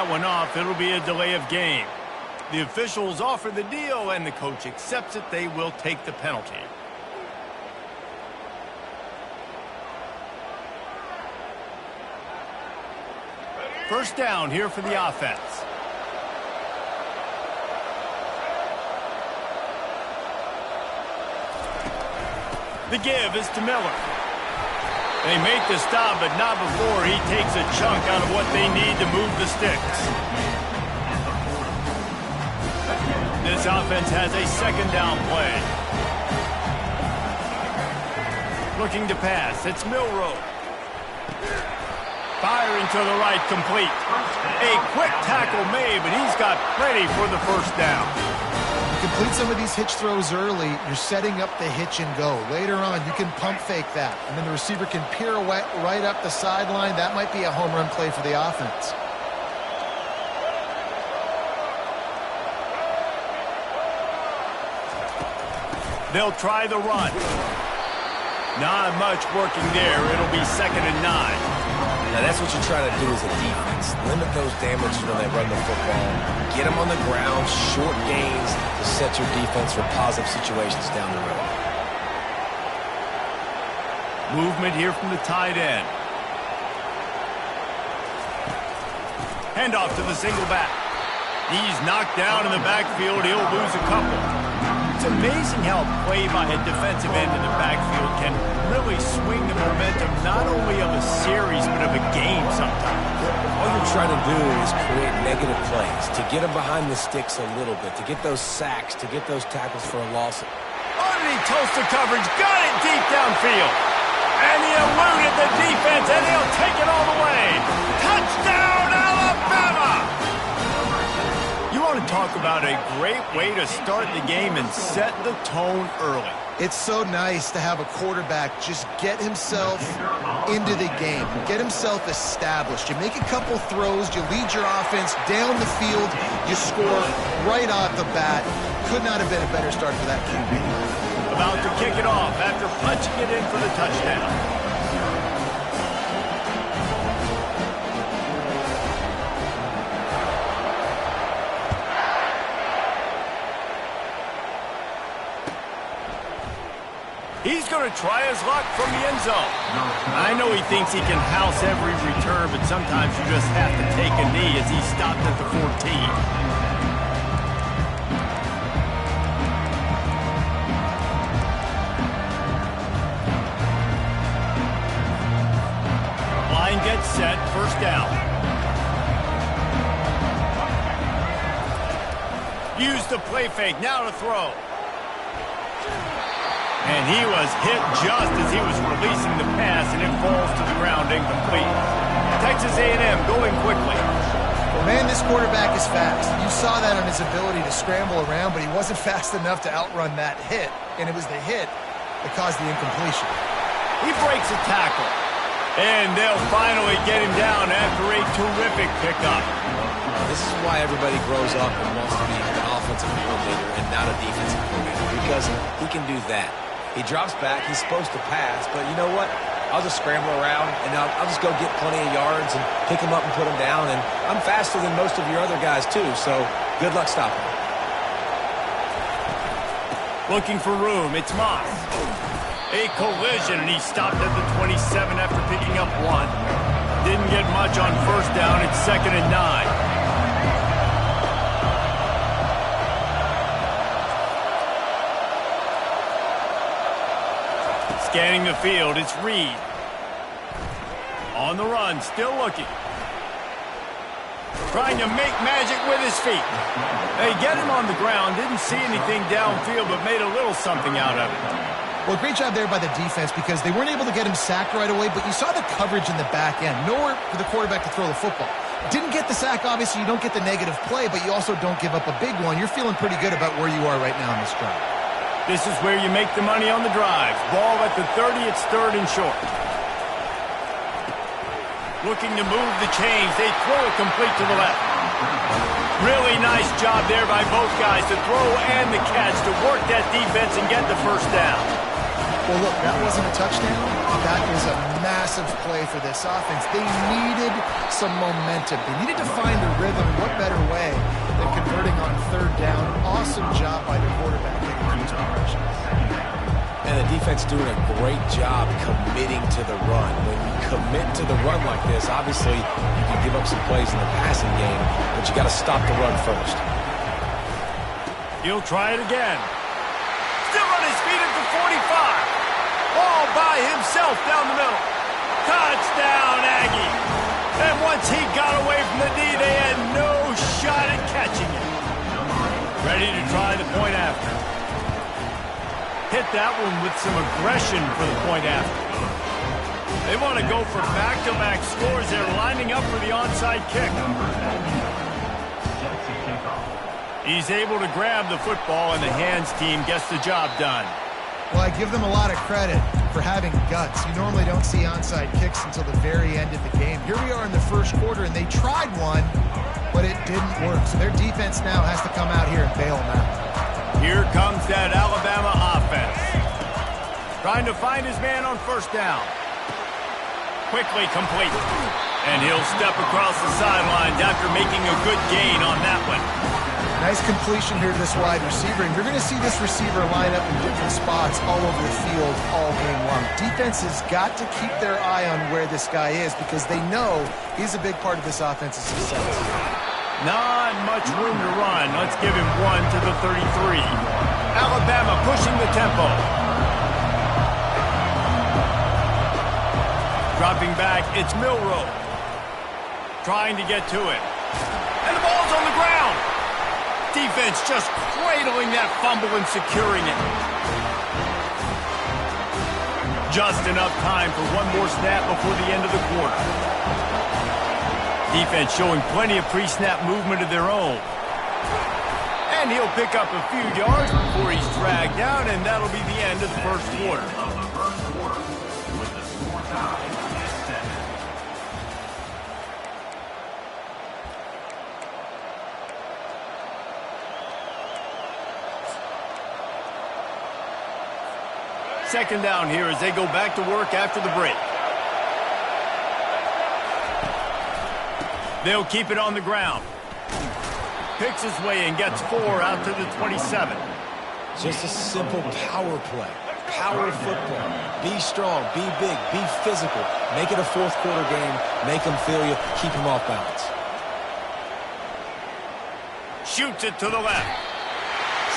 that one off. It'll be a delay of game. The officials offer the deal, and the coach accepts it. They will take the penalty. First down here for the offense. The give is to Miller. They make the stop, but not before he takes a chunk out of what they need to move the sticks. This offense has a second down play. Looking to pass. It's Milroe. Firing to the right, complete. A quick tackle made, but he's got plenty for the first down. You complete some of these hitch throws early, you're setting up the hitch and go. Later on, you can pump fake that, and then the receiver can pirouette right up the sideline. That might be a home run play for the offense. They'll try the run. Not much working there. It'll be 2nd and 9. Now, that's what you try to do as a defense. Limit those damages when they run the football. Get them on the ground, short gains to set your defense for positive situations down the road. Movement here from the tight end. Handoff to the single back. He's knocked down in the backfield. He'll lose a couple. It's amazing how a play by a defensive end in the backfield can really swing the momentum not only of a series but of a game sometimes. All you're trying to do is create negative plays, to get them behind the sticks a little bit, to get those sacks, to get those tackles for a loss. Underneath toast to coverage, got it deep downfield. And he eluded the defense, and he'll take it all the way. Touchdown, Alabama! You want to talk about a great way to start the game and set the tone early. It's so nice to have a quarterback just get himself into the game, get himself established. You make a couple throws, you lead your offense down the field, you score right off the bat. Could not have been a better start for that QB. About to kick it off after punching it in for the touchdown. He's going to try his luck from the end zone. I know he thinks he can house every return, but sometimes you just have to take a knee as he stopped at the 14. Line gets set, first down. Use the play fake, now to throw. And he was hit just as he was releasing the pass, and it falls to the ground incomplete. Texas A&M going quickly. Well, man, this quarterback is fast. You saw that on his ability to scramble around, but he wasn't fast enough to outrun that hit, and it was the hit that caused the incompletion. He breaks a tackle, and they'll finally get him down after a terrific pickup. This is why everybody grows up and wants to be an offensive coordinator and not a defensive coordinator, because he can do that. He drops back. He's supposed to pass, but you know what? I'll just scramble around, and I'll just go get plenty of yards and pick him up and put him down, and I'm faster than most of your other guys, too, so good luck stopping him. Looking for room. It's Moss. A collision, and he stopped at the 27 after picking up one. Didn't get much on first down. It's 2nd and 9. Scanning the field, it's Reed. On the run, still looking. Trying to make magic with his feet. They get him on the ground, didn't see anything downfield, but made a little something out of it. Well, great job there by the defense because they weren't able to get him sacked right away, but you saw the coverage in the back end. Nowhere for the quarterback to throw the football. Didn't get the sack, obviously. You don't get the negative play, but you also don't give up a big one. You're feeling pretty good about where you are right now in this drive. This is where you make the money on the drives. Ball at the 30, it's 3rd and short. Looking to move the chains. They throw it complete to the left. Really nice job there by both guys to throw and the catch to work that defense and get the first down. Well, look, that wasn't a touchdown. That was a massive play for this offense. They needed some momentum. They needed to find a rhythm. What better way than converting on third down? Awesome job by the quarterback getting through progression. And the defense doing a great job committing to the run. When you commit to the run like this, obviously you can give up some plays in the passing game, but you got to stop the run first. He'll try it again. Still on his feet at the 45. All by himself down the middle. Touchdown, Aggie. And once he got away from the D, they had no shot at catching it. Ready to try the point after. Hit that one with some aggression for the point after. They want to go for back-to-back scores. They're lining up for the onside kick. He's able to grab the football, and the hands team gets the job done. Well, I give them a lot of credit for having guts. You normally don't see onside kicks until the very end of the game. Here we are in the first quarter, and they tried one, but it didn't work. So their defense now has to come out here and bail them out. Here comes that Alabama offense. Trying to find his man on first down. Quickly complete. And he'll step across the sidelines after making a good gain on that one. Nice completion here to this wide receiver, and you're going to see this receiver line up in different spots all over the field all game long. Defense has got to keep their eye on where this guy is because they know he's a big part of this offense's success. Not much room to run. Let's give him one to the 33. Alabama pushing the tempo. Dropping back, it's Milroe. Trying to get to it. And the ball's on the ground. Defense just cradling that fumble and securing it. Just enough time for one more snap before the end of the quarter. Defense showing plenty of pre-snap movement of their own. And he'll pick up a few yards before he's dragged down, and that'll be the end of the first quarter. Second down here as they go back to work after the break. They'll keep it on the ground. Picks his way and gets 4 out to the 27. Just a simple power play. Power football. Be strong, be big, be physical. Make it a fourth quarter game. Make them feel you. Keep them off balance. Shoots it to the left.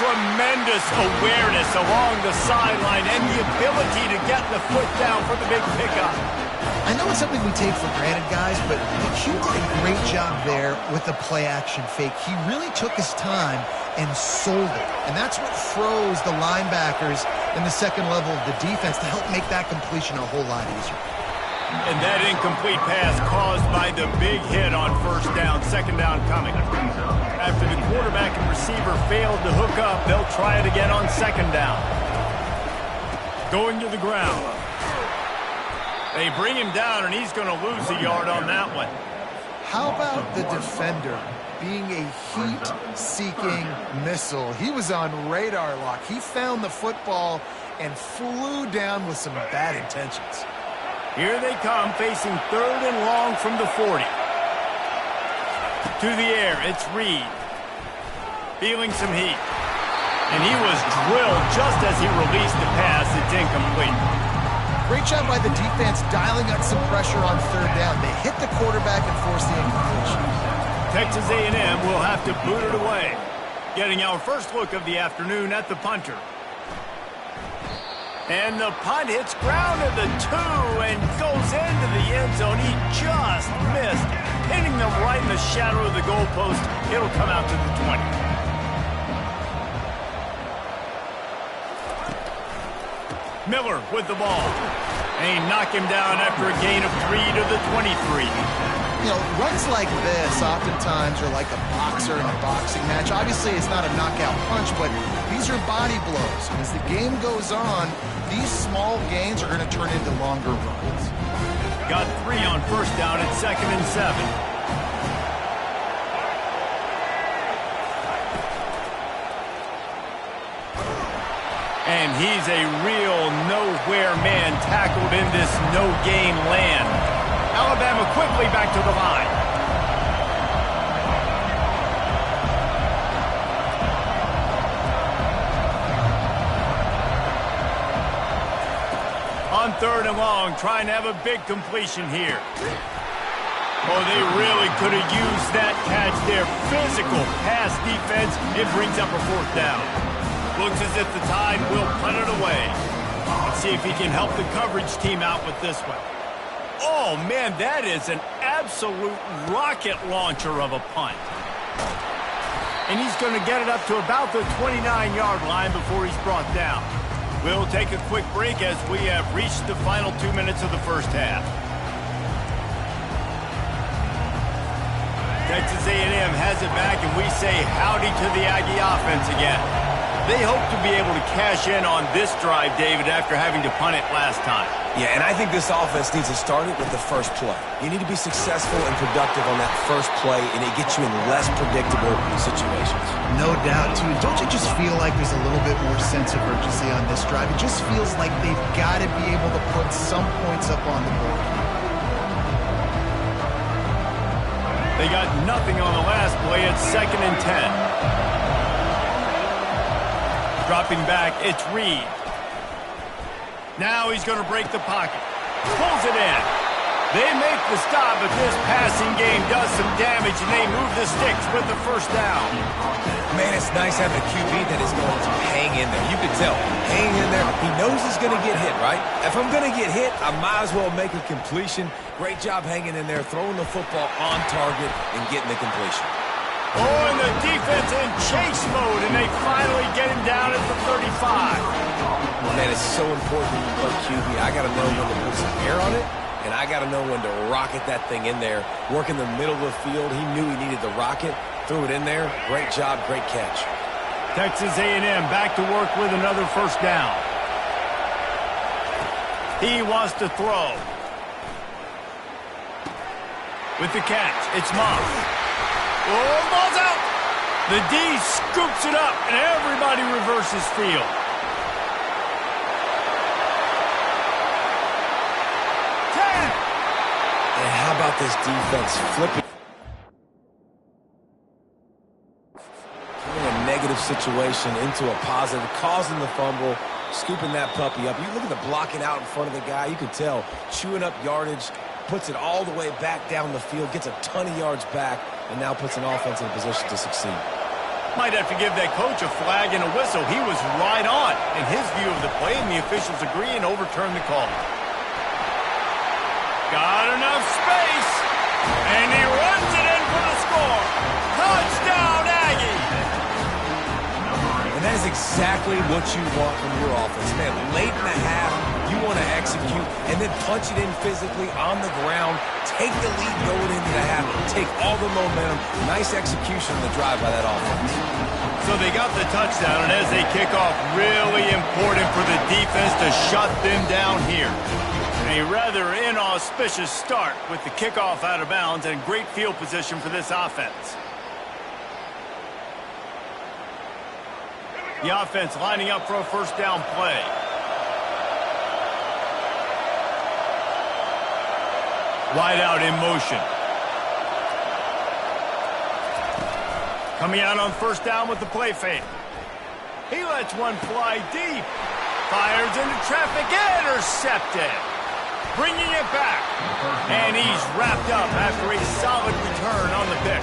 Tremendous awareness along the sideline and the ability to get the foot down for the big pickup. I know it's something we take for granted, guys, but Hugh did a great job there with the play-action fake. He really took his time and sold it, and that's what froze the linebackers in the second level of the defense to help make that completion a whole lot easier. And that incomplete pass caused by the big hit on first down, second down coming. After the quarterback and receiver failed to hook up, they'll try it again on second down. Going to the ground. They bring him down, and he's going to lose a yard on that one. How about the defender being a heat-seeking missile? He was on radar lock. He found the football and flew down with some bad intentions. Here they come, facing third and long from the 40. To the air, it's Reed. Feeling some heat. And he was drilled just as he released the pass. It's incomplete. Great job by the defense dialing up some pressure on third down. They hit the quarterback and forced the incompletion. Texas A&M will have to boot it away. Getting our first look of the afternoon at the punter. And the punt hits ground at the 2 and goes into the end zone. He just missed, hitting them right in the shadow of the goalpost. It'll come out to the 20. Miller with the ball. And he knocked him down after a gain of 3 to the 23. You know, runs like this oftentimes are like a boxer in a boxing match. Obviously, it's not a knockout punch, but these are body blows. And as the game goes on, these small gains are going to turn into longer runs. Got 3 on first down at 2nd and 7. And he's a real nowhere man tackled in this no-gain land. Alabama quickly back to the line. On 3rd and long, trying to have a big completion here. Oh, they really could have used that catch there. Physical pass defense. It brings up a 4th down. Looks as if the Tide will punt it away. Let's see if he can help the coverage team out with this one. Oh, man, that is an absolute rocket launcher of a punt. And he's going to get it up to about the 29-yard line before he's brought down. We'll take a quick break as we have reached the final 2 minutes of the first half. Texas A&M has it back, and we say howdy to the Aggie offense again. They hope to be able to cash in on this drive, David, after having to punt it last time. Yeah, and I think this offense needs to start it with the first play. You need to be successful and productive on that first play, and it gets you in less predictable situations. No doubt, too. Don't you just feel like there's a little bit more sense of urgency on this drive? It just feels like they've got to be able to put some points up on the board. They got nothing on the last play. It's 2nd and 10. Dropping back, it's Reed. Now he's going to break the pocket. Pulls it in. They make the stop, but this passing game does some damage, and they move the sticks with the 1st down. Man, it's nice having a QB that is going to hang in there. You can tell, hang in there. He knows he's going to get hit, right? If I'm going to get hit, I might as well make a completion. Great job hanging in there, throwing the football on target and getting the completion. Oh, and the defense in chase mode, and they finally get him down at the 35. Man, it's so important when you play QB. I got to know when to put some air on it, and I got to know when to rocket that thing in there. Work in the middle of the field. He knew he needed the rocket. Threw it in there. Great job, great catch. Texas A&M back to work with another 1st down. He wants to throw. With the catch, it's Moss. Oh, ball's out. The D scoops it up, and everybody reverses field. And how about this defense flipping? Turning a negative situation into a positive, causing the fumble, scooping that puppy up. You look at the blocking out in front of the guy, you could tell, chewing up yardage, puts it all the way back down the field, gets a ton of yards back, and now puts an offense in a position to succeed. Might have to give that coach a flag and a whistle. He was right on in his view of the play, and the officials agree and overturn the call. Got enough space, and he runs it in for the score. Touchdown, Aggie! And that is exactly what you want from your offense, man. Late in the half, you want to execute and then punch it in physically on the ground, take the lead going into the half, take all the momentum. Nice execution on the drive by that offense. So they got the touchdown, and as they kick off, really important for the defense to shut them down here. A rather inauspicious start with the kickoff out of bounds and great field position for this offense. The offense lining up for a 1st down play. Wide out in motion. Coming out on 1st down with the play fake. He lets one fly deep. Fires into traffic. Intercepted. Bringing it back. And he's wrapped up after a solid return on the pick.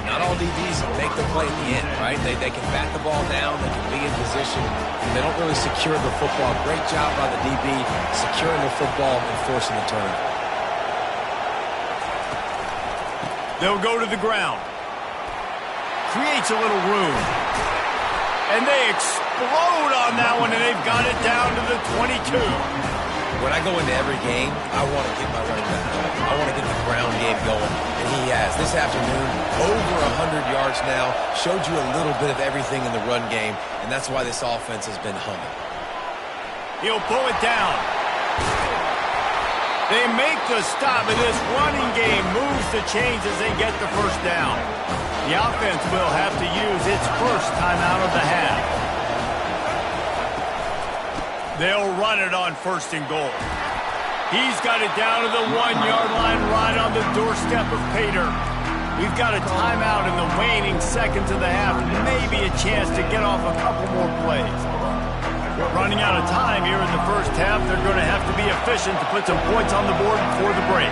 Not all DBs make the play at the end, right? They can bat the ball down, they can be in position, and they don't really secure the football. Great job by the DB securing the football and forcing the turnover. They'll go to the ground. Creates a little room. And they explode on that one, and they've got it down to the 22. When I go into every game, I want to get my running back going. I want to get the ground game going, and he has. This afternoon, over 100 yards now, showed you a little bit of everything in the run game, and that's why this offense has been humming. He'll pull it down. They make the stop, and this running game moves the chains as they get the 1st down. The offense will have to use its 1st timeout of the half. They'll run it on 1st and goal. He's got it down to the 1-yard line right on the doorstep of Pater. We've got a timeout in the waning seconds of the half. Maybe a chance to get off a couple more plays. Running out of time here in the first half. They're going to have to be efficient to put some points on the board before the break.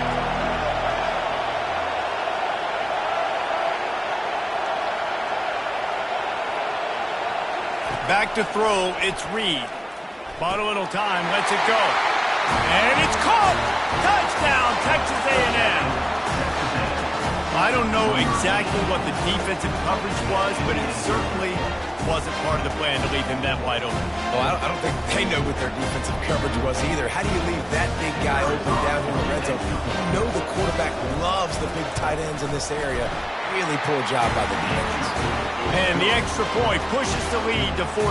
Back to throw, it's Reed. Bought a little time, lets it go. And it's caught! Touchdown, Texas A&M! I don't know exactly what the defensive coverage was, but it certainly wasn't part of the plan to leave him that wide open. Well, I don't think they know what their defensive coverage was either. How do you leave that big guy open down here in the red zone? You know the quarterback loves the big tight ends in this area. Really poor job by the defense. And the extra point pushes the lead to 14.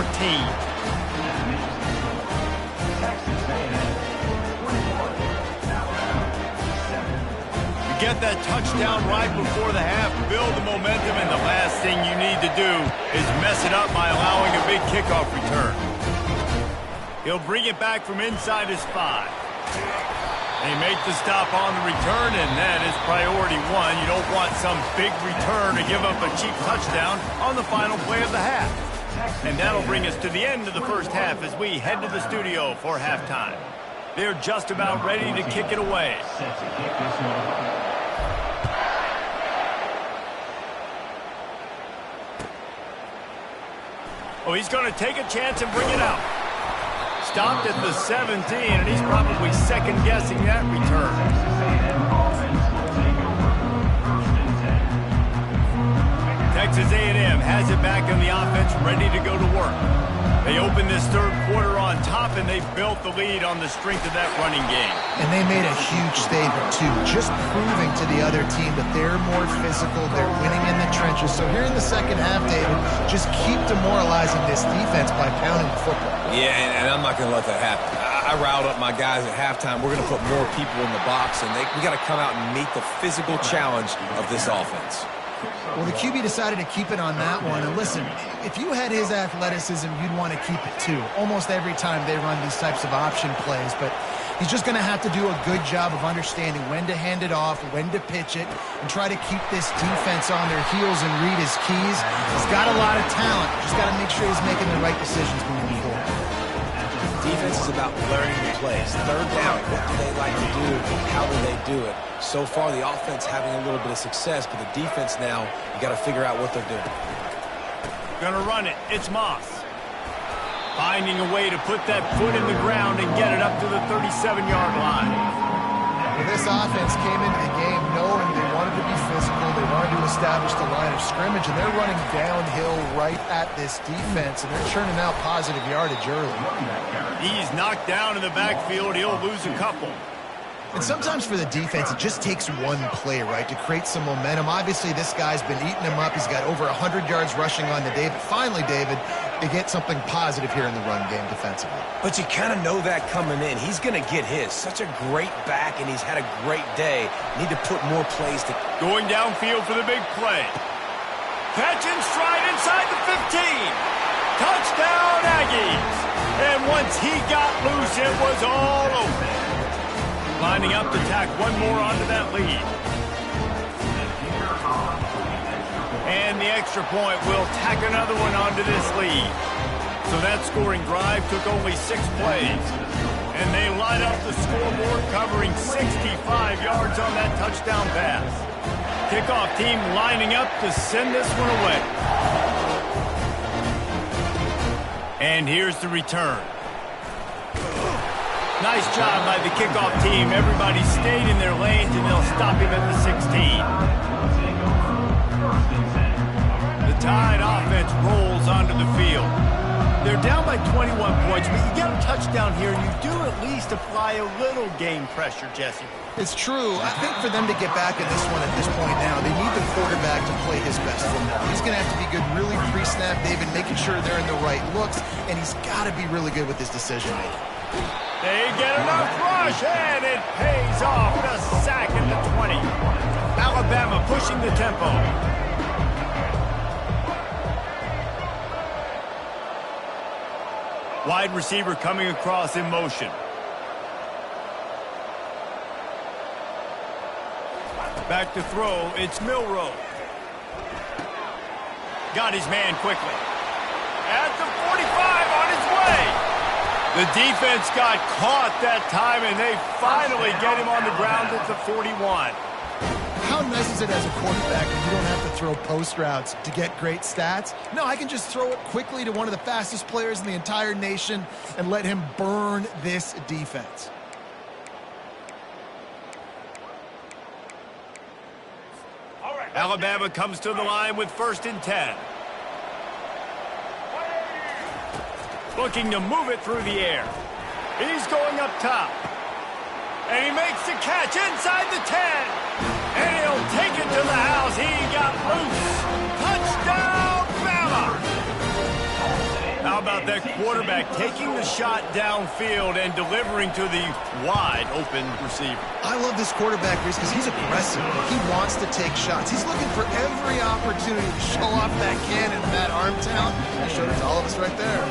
Get that touchdown right before the half, build the momentum, and the last thing you need to do is mess it up by allowing a big kickoff return. He'll bring it back from inside his 5. They make the stop on the return, and that is priority 1. You don't want some big return to give up a cheap touchdown on the final play of the half. And that'll bring us to the end of the first half as we head to the studio for halftime. They're just about ready to kick it away. Oh, he's going to take a chance and bring it out. Stopped at the 17, and he's probably second-guessing that return. Texas A&M has it back on the offense, ready to go to work. They opened this third quarter on top, and they built the lead on the strength of that running game. And they made a huge statement, too, just proving to the other team that they're more physical, they're winning in the trenches. So here in the second half, David, just keep demoralizing this defense by pounding the football. Yeah, and I'm not going to let that happen. I riled up my guys at halftime. We're going to put more people in the box, and we got to come out and meet the physical challenge of this offense. Well, the QB decided to keep it on that one. And listen, if you had his athleticism, you'd want to keep it too. Almost every time they run these types of option plays. But he's just going to have to do a good job of understanding when to hand it off, when to pitch it, and try to keep this defense on their heels and read his keys. He's got a lot of talent. Just got to make sure he's making the right decisions moving forward. Defense is about learning the plays. Third down, what do they like to do? How do they do it? So far, the offense having a little bit of success, but the defense now, you got to figure out what they're doing. Gonna run it. It's Moss. Finding a way to put that foot in the ground and get it up to the 37-yard line. Well, this offense came into the game knowing they wanted to be physical, they wanted to establish the line of scrimmage, and they're running downhill right at this defense, and they're churning out positive yardage early. He's knocked down in the backfield. He'll lose a couple. And sometimes for the defense, it just takes one play, right, to create some momentum. Obviously, this guy's been eating him up. He's got over 100 yards rushing on the day. But finally, David, they get something positive here in the run game defensively. But you kind of know that coming in. He's going to get his. Such a great back, and he's had a great day. Need to put more plays to... Going downfield for the big play. Catch and stride inside the 15. Touchdown, Aggies. And once he got loose, it was all over. Lining up to tack one more onto that lead. And the extra point will tack another one onto this lead. So that scoring drive took only 6 plays. And they line up the scoreboard covering 65 yards on that touchdown pass. Kickoff team lining up to send this one away. And here's the return. Nice job by the kickoff team. Everybody stayed in their lanes, and they'll stop him at the 16. The Tide offense rolls onto the field. They're down by 21 points, but you get a touchdown here, and you do at least apply a little game pressure, Jesse. It's true. I think for them to get back in this one at this point now, they need the quarterback to play his best football. He's going to have to be good really pre-snap, David, making sure they're in the right looks, and he's got to be really good with his decision-making. They get enough rush, and it pays off. The sack at the 20. Alabama pushing the tempo. Wide receiver coming across in motion. Back to throw, it's Milroe. Got his man quickly. At the 45, on his way. The defense got caught that time, and they finally get him on the ground at the 41. How nice is it as a quarterback when you don't have to throw post routes to get great stats? No, I can just throw it quickly to one of the fastest players in the entire nation and let him burn this defense. Alabama comes to the line with 1st and 10. Looking to move it through the air. He's going up top. And he makes the catch inside the 10. And he'll take it to the house. He got loose. Touchdown, Bama! How about that quarterback taking the shot downfield and delivering to the wide open receiver? I love this quarterback because he's aggressive. He wants to take shots. He's looking for every opportunity to show off that cannon, that arm talent. He showed it to all of us right there.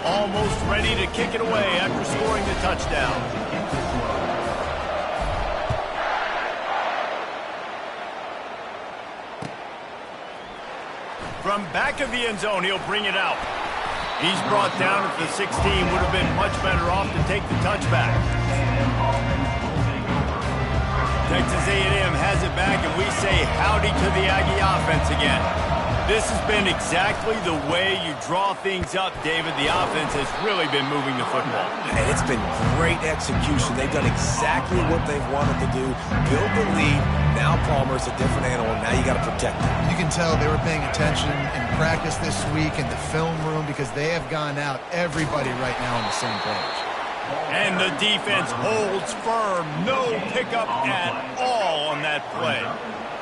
Almost ready to kick it away after scoring the touchdown. From back of the end zone, he'll bring it out. He's brought down at the 16. Would have been much better off to take the touchback. Texas A&M has it back, and we say howdy to the Aggie offense again. This has been exactly the way you draw things up, David. The offense has really been moving the football. And it's been great execution. They've done exactly what they've wanted to do. Build the lead. Now Palmer's a different animal. Now you got to protect him. You can tell they were paying attention in practice this week in the film room because they have gone out, everybody right now on the same page. And the defense holds firm. No pickup at all on that play.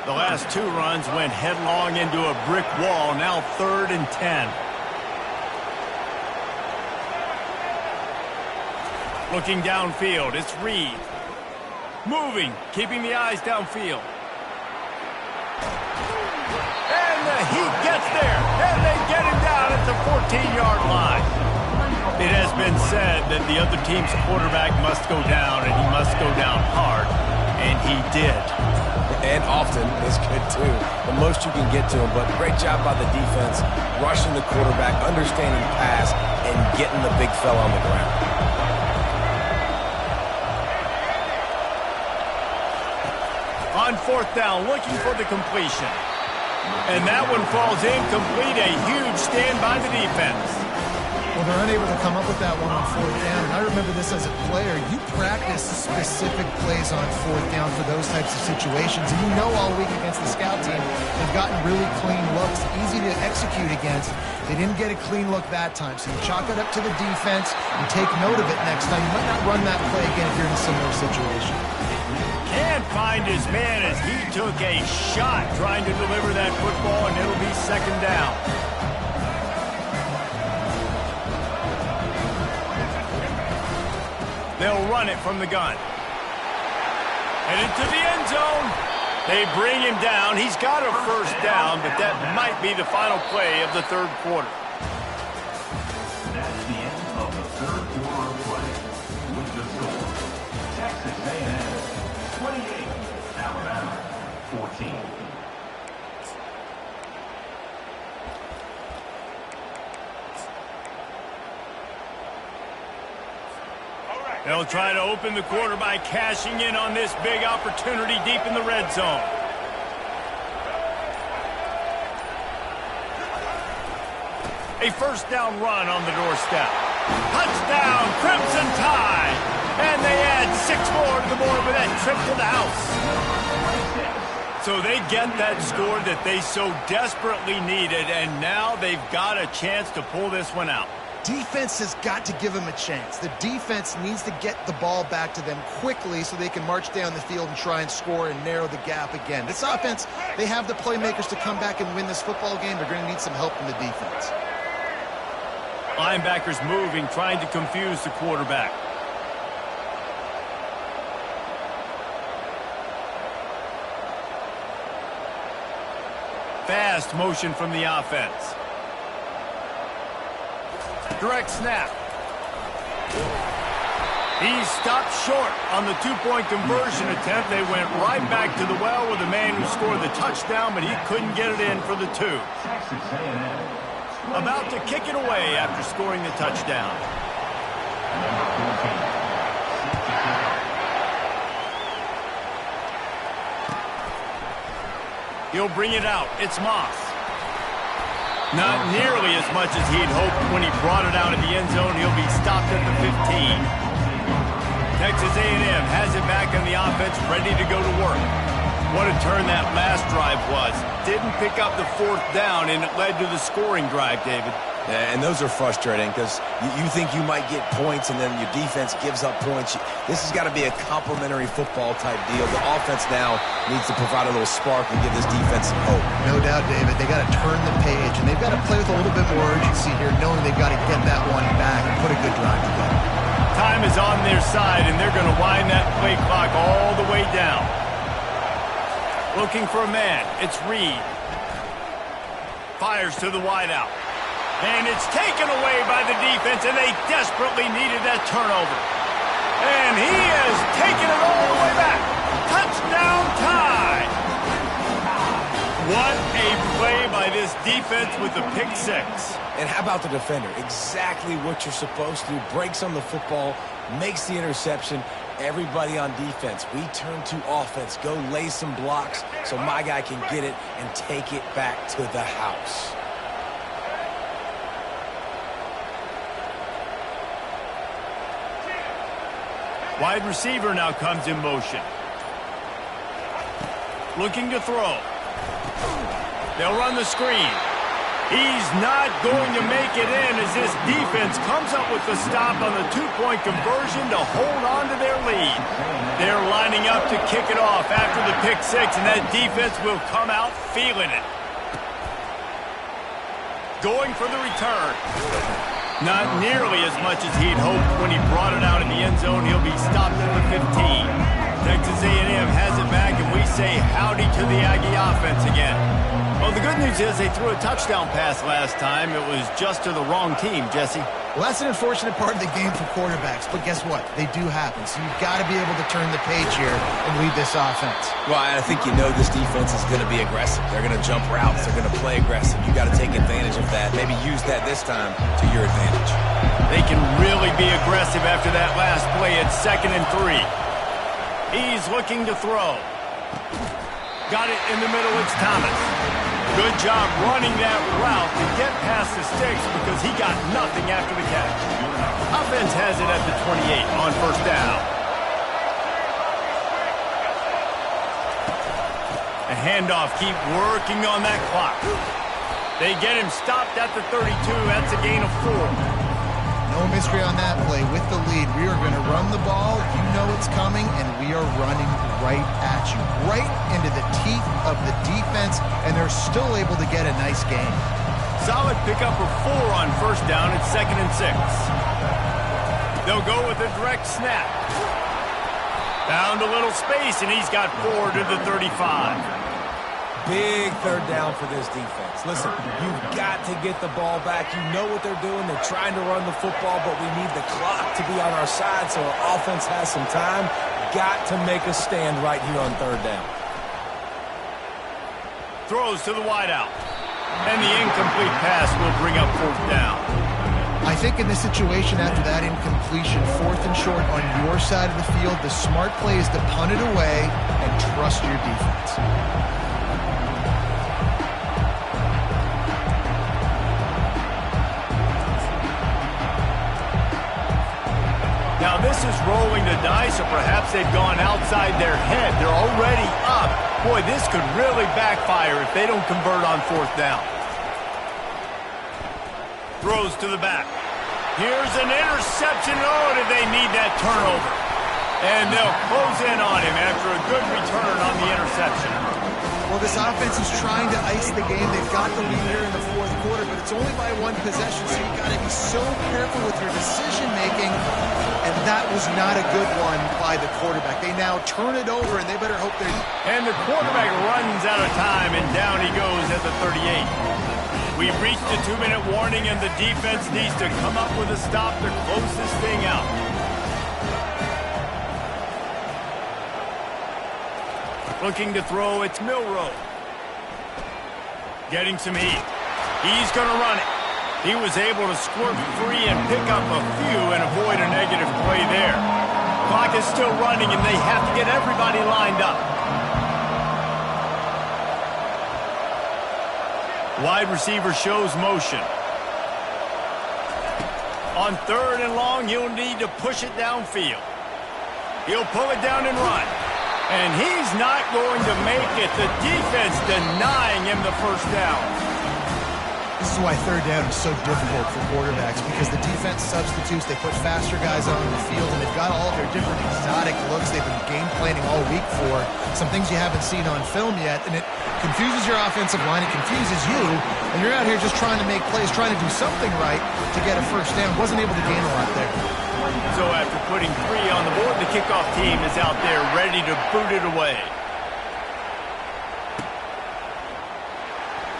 The last 2 runs went headlong into a brick wall. Now 3rd and 10. Looking downfield, it's Reed. Moving, keeping the eyes downfield. And the Heat gets there, and they get him down at the 14-yard line. It has been said that the other team's quarterback must go down, and he must go down hard, and he did. And often is good, too. The most you can get to him, but great job by the defense, rushing the quarterback, understanding pass, and getting the big fella on the ground. On 4th down, looking for the completion. And that one falls incomplete. A huge stand by the defense. Well, they're unable to come up with that one on 4th down. And I remember this as a player. You practice specific plays on 4th down for those types of situations. And you know all week against the scout team, they've gotten really clean looks, easy to execute against. They didn't get a clean look that time. So you chalk it up to the defense and take note of it next time. You might not run that play again if you're in a similar situation. Can't find his man as he took a shot trying to deliver that football, and it'll be 2nd down. They'll run it from the gun. And into the end zone. They bring him down. He's got a 1st down, but that might be the final play of the 3rd quarter. That's the end of the 3rd quarter of play. With the score, Texas A&M 28, Alabama 14. They'll try to open the quarter by cashing in on this big opportunity deep in the red zone. A 1st down run on the doorstep. Touchdown, Crimson Tide! And they add 6 more to the board with that trip to the house. So they get that score that they so desperately needed, and now they've got a chance to pull this one out. Defense has got to give them a chance. The defense needs to get the ball back to them quickly so they can march down the field and try and score and narrow the gap again. This offense, they have the playmakers to come back and win this football game. They're going to need some help from the defense. Linebackers moving, trying to confuse the quarterback. Fast motion from the offense. Direct snap. He stopped short on the two-point conversion attempt. They went right back to the well with the man who scored the touchdown, but he couldn't get it in for the two. Texas A&M. About to kick it away after scoring the touchdown. Number 14. He'll bring it out. It's Moss. Not nearly as much as he'd hoped when he brought it out of the end zone. He'll be stopped at the 15. Texas A&M has it back on the offense, ready to go to work. What a turn that last drive was. Didn't pick up the fourth down, and it led to the scoring drive, David. Yeah, and those are frustrating because you think you might get points and then your defense gives up points. This has got to be a complementary football type deal. The offense now needs to provide a little spark and give this defense some hope. No doubt, David. They got to turn the page, and they've got to play with a little bit more urgency here, knowing they've got to get that one back and put a good drive together. Time is on their side, and they're going to wind that play clock all the way down. Looking for a man. It's Reed. Fires to the wideout. And it's taken away by the defense, and they desperately needed that turnover. And he has taken it all the way back. Touchdown tie. What a play by this defense with the pick six. And how about the defender? Exactly what you're supposed to do. Breaks on the football, makes the interception. Everybody on defense, we turn to offense. Go lay some blocks so my guy can get it and take it back to the house. Wide receiver now comes in motion. Looking to throw. They'll run the screen. He's not going to make it in as this defense comes up with the stop on the two-point conversion to hold on to their lead. They're lining up to kick it off after the pick six, and that defense will come out feeling it. Going for the return. Not nearly as much as he'd hoped when he brought it out in the end zone. He'll be stopped at the 15. Texas A&M has it back, and we say howdy to the Aggie offense again. Well, the good news is they threw a touchdown pass last time. It was just to the wrong team, Jesse. Well, that's an unfortunate part of the game for quarterbacks, but guess what? They do happen, so you've got to be able to turn the page here and lead this offense. Well, I think you know this defense is going to be aggressive. They're going to jump routes. They're going to play aggressive. You got to take advantage of that. Maybe use that this time to your advantage. They can really be aggressive after that last play at 2nd and 3. He's looking to throw. Got it in the middle. It's Thomas. Good job running that route to get past the sticks because he got nothing after the catch. Offense has it at the 28 on first down. A handoff, keep working on that clock. They get him stopped at the 32. That's a gain of 4. No mystery on that play. With the lead, we are going to run the ball. You know it's coming, and we are running right at you, right into the teeth of the defense, and they're still able to get a nice gain. Solid pickup of 4 on first down at 2nd and 6. They'll go with a direct snap. Found a little space, and he's got 4 to the 35. Big third down for this defense. Listen, you've got to get the ball back. You know what they're doing. They're trying to run the football, but we need the clock to be on our side so our offense has some time. Got to make a stand right here on third down. Throws to the wideout. And the incomplete pass will bring up 4th down. I think in this situation after that incompletion, 4th and short on your side of the field, the smart play is to punt it away and trust your defense. Now this is rolling the dice, or perhaps they've gone outside their head. They're already up. Boy, this could really backfire if they don't convert on 4th down. Throws to the back. Here's an interception. Oh, did they need that turnover? And they'll close in on him after a good return on the interception. Well, this offense is trying to ice the game. They've got the lead here in the 4th quarter, but it's only by 1 possession, so you've got to be so careful with your decision-making, and that was not a good one by the quarterback. They now turn it over, and they better hope they're... And the quarterback runs out of time, and down he goes at the 38. We've reached the 2-minute warning, and the defense needs to come up with a stop to close this thing out. Looking to throw, it's Milroe. Getting some heat. He's going to run it. He was able to squirt free and pick up a few and avoid a negative play there. Clock is still running, and they have to get everybody lined up. Wide receiver shows motion. On 3rd and long, he'll need to push it downfield. He'll pull it down and run. And he's not going to make it. The defense denying him the first down. This is why 3rd down is so difficult for quarterbacks, because the defense substitutes, they put faster guys on the field, and they've got all their different exotic looks they've been game planning all week for, some things you haven't seen on film yet, and it confuses your offensive line, it confuses you, and you're out here just trying to make plays, trying to do something right to get a first down. Wasn't able to gain a lot there. So after putting 3 on the board, the kickoff team is out there ready to boot it away.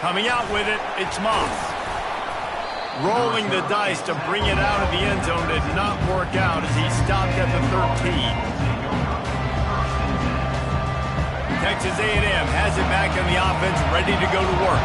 Coming out with it, it's Moss. Rolling the dice to bring it out of the end zone did not work out as he stopped at the 13. Texas A&M has it back in the offense, ready to go to work.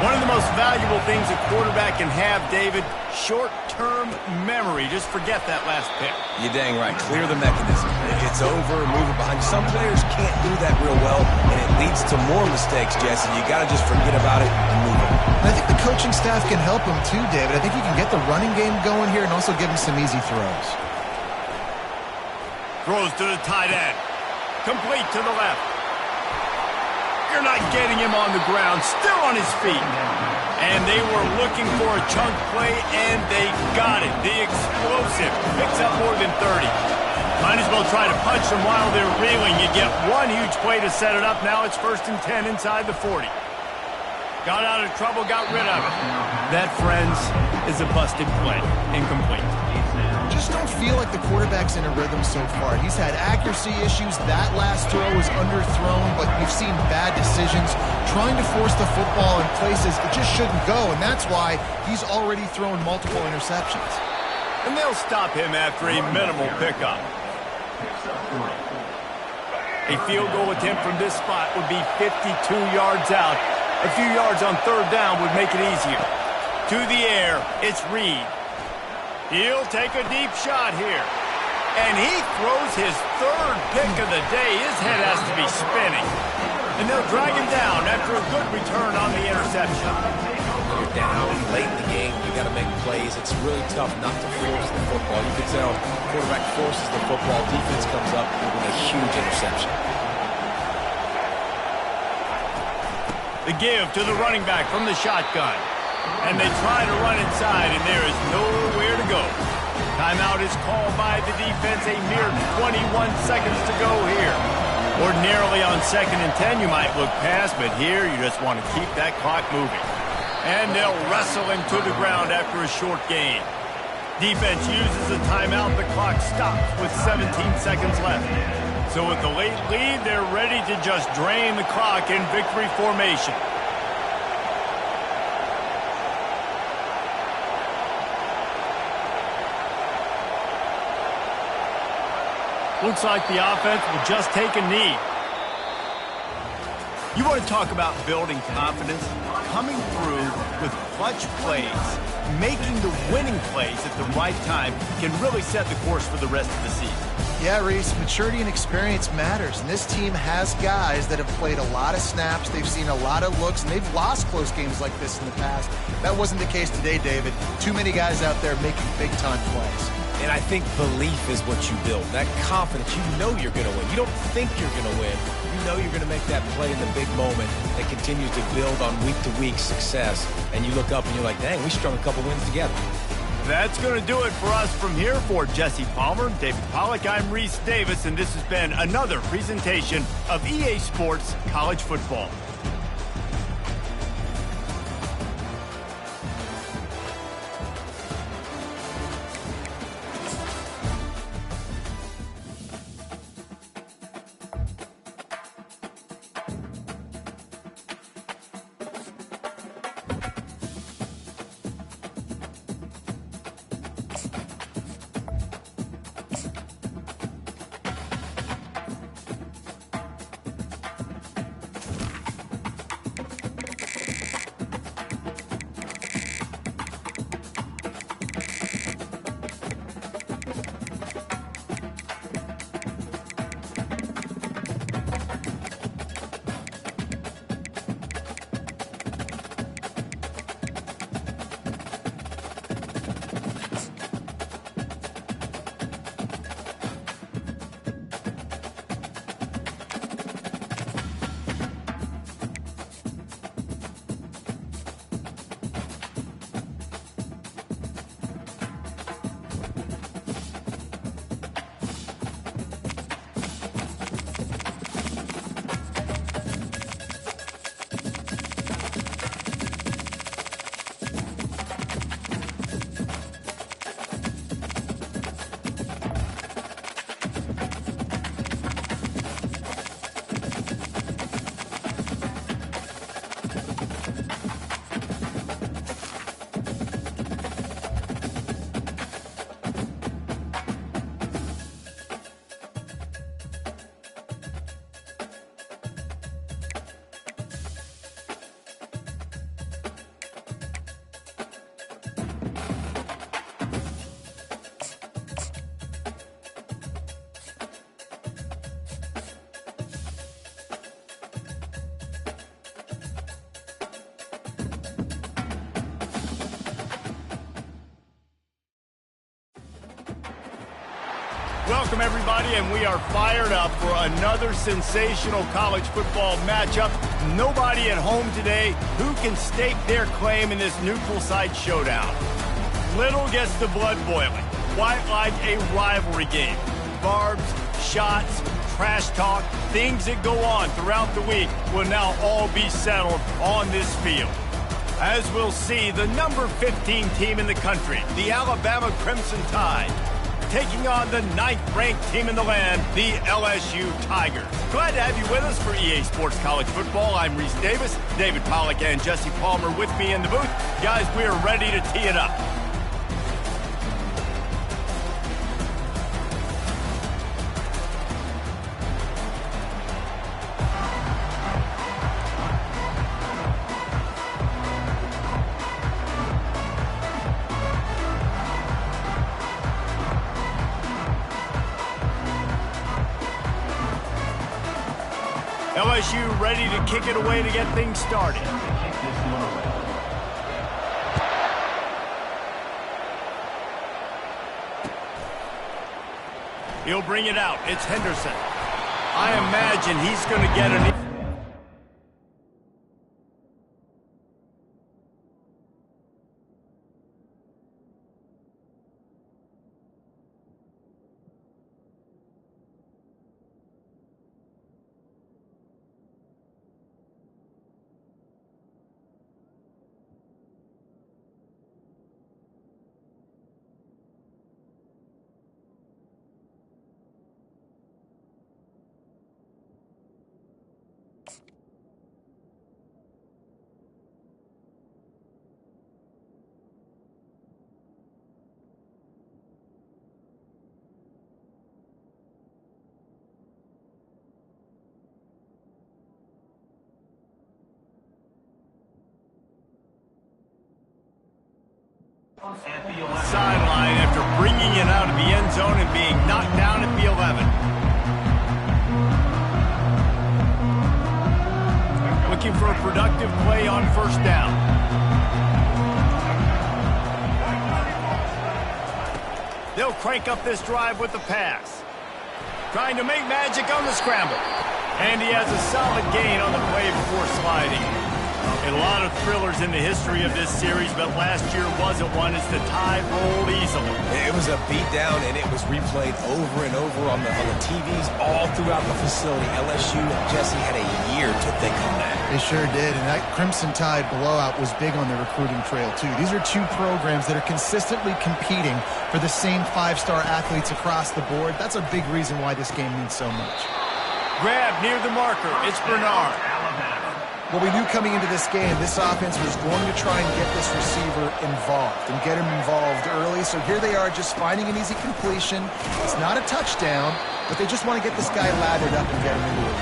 One of the most valuable things a quarterback can have, David, short-term memory. Just forget that last pick. You're dang right. Clear the mechanism. If it's over, move it behind you. Some players can't do that real well, and it leads to more mistakes, Jesse. You got to just forget about it and move on. And I think the coaching staff can help him too, David. I think you can get the running game going here and also give him some easy throws. Throws to the tight end. Complete to the left. You're not getting him on the ground, still on his feet. And they were looking for a chunk play, and they got it. The explosive picks up more than 30. Might as well try to punch them while they're reeling. You get one huge play to set it up. Now it's 1st and 10 inside the 40. Got out of trouble, got rid of it. That, friends, is a busted play. Incomplete. Just don't feel like the quarterback's in a rhythm so far. He's had accuracy issues. That last throw was underthrown, but we've seen bad decisions. Trying to force the football in places it just shouldn't go, and that's why he's already thrown multiple interceptions. And they'll stop him after a minimal pickup. A field goal attempt from this spot would be 52 yards out. A few yards on 3rd down would make it easier. To the air, it's Reed. He'll take a deep shot here. And he throws his 3rd pick of the day. His head has to be spinning. And they'll drag him down after a good return on the interception. You're down late in the game. You got to make plays. It's really tough not to force the football. You can tell quarterback forces the football. Defense comes up with a huge interception. The give to the running back from the shotgun. And they try to run inside, and there is nowhere to go. Timeout is called by the defense. A mere 21 seconds to go here. Ordinarily on 2nd and 10, you might look past, but here you just want to keep that clock moving. And they'll wrestle him to the ground after a short gain. Defense uses a timeout. The clock stops with 17 seconds left. So with the late lead, they're ready to just drain the clock in victory formation. Looks like the offense will just take a knee. You want to talk about building confidence? Coming through with clutch plays, making the winning plays at the right time can really set the course for the rest of the season. Yeah, Reese, maturity and experience matters, and this team has guys that have played a lot of snaps, they've seen a lot of looks, and they've lost close games like this in the past. That wasn't the case today, David. Too many guys out there making big-time plays. And I think belief is what you build. That confidence, you know you're going to win. You don't think you're going to win. You know you're going to make that play in the big moment that continues to build on week-to-week success. And you look up and you're like, dang, we strung a couple wins together. That's going to do it for us from here. For Jesse Palmer, David Pollack, I'm Reese Davis, and this has been another presentation of EA Sports College Football. Welcome, everybody, and we are fired up for another sensational college football matchup. Nobody at home today who can stake their claim in this neutral site showdown. Little gets the blood boiling, quite like a rivalry game. Barbs, shots, trash talk, things that go on throughout the week will now all be settled on this field. As we'll see, the number 15 team in the country, the Alabama Crimson Tide, taking on the 9th-ranked team in the land, the LSU Tigers. Glad to have you with us for EA Sports College Football. I'm Reese Davis, David Pollack and Jesse Palmer with me in the booth. Guys, we are ready to tee it up. LSU ready to kick it away to get things started. He'll bring it out. It's Henderson. I imagine he's going to get an... sideline after bringing it out of the end zone and being knocked down at the 11. Looking for a productive play on first down. They'll crank up this drive with the pass. Trying to make magic on the scramble. And he has a solid gain on the play before sliding. A lot of thrillers in the history of this series, but last year wasn't one as the Tide rolled easily. It was a beatdown, and it was replayed over and over on the TVs all throughout the facility. LSU, Jesse, had a year to think on that. They sure did, and that Crimson Tide blowout was big on the recruiting trail, too. These are two programs that are consistently competing for the same five-star athletes across the board. That's a big reason why this game means so much. Grab near the marker. It's Bernard. Well, we knew coming into this game, this offense was going to try and get this receiver involved and get him involved early. So here they are just finding an easy completion. It's not a touchdown, but they just want to get this guy lathered up and get him into it.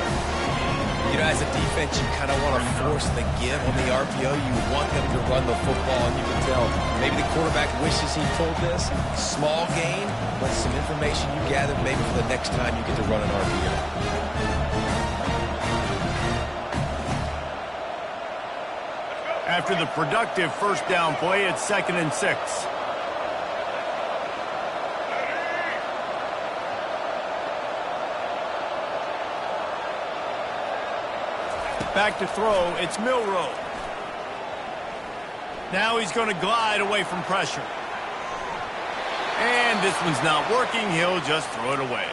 You know, as a defense, you kind of want to force the give on the RPO. You want them to run the football, and you can tell maybe the quarterback wishes he pulled this. Small gain, but some information you gathered maybe for the next time you get to run an RPO. After the productive first down play, it's 2nd and 6. Back to throw, it's Milroe. Now he's going to glide away from pressure. And this one's not working, he'll just throw it away.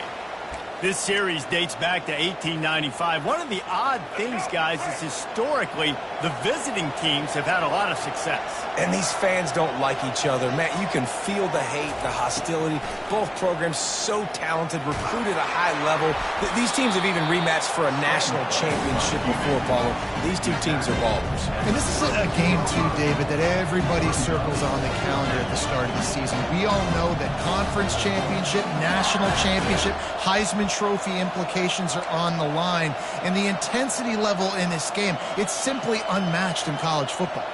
This series dates back to 1895. One of the odd things, guys, is historically the visiting teams have had a lot of success. And these fans don't like each other. Matt, you can feel the hate, the hostility. Both programs so talented, recruited at a high level. These teams have even rematched for a national championship before, Paulo. These two teams are ballers. And this is a game, too, David, that everybody circles on the calendar at the start of the season. We all know that conference championship, national championship, Heisman Trophy implications are on the line. And the intensity level in this game, it's simply unmatched in college football.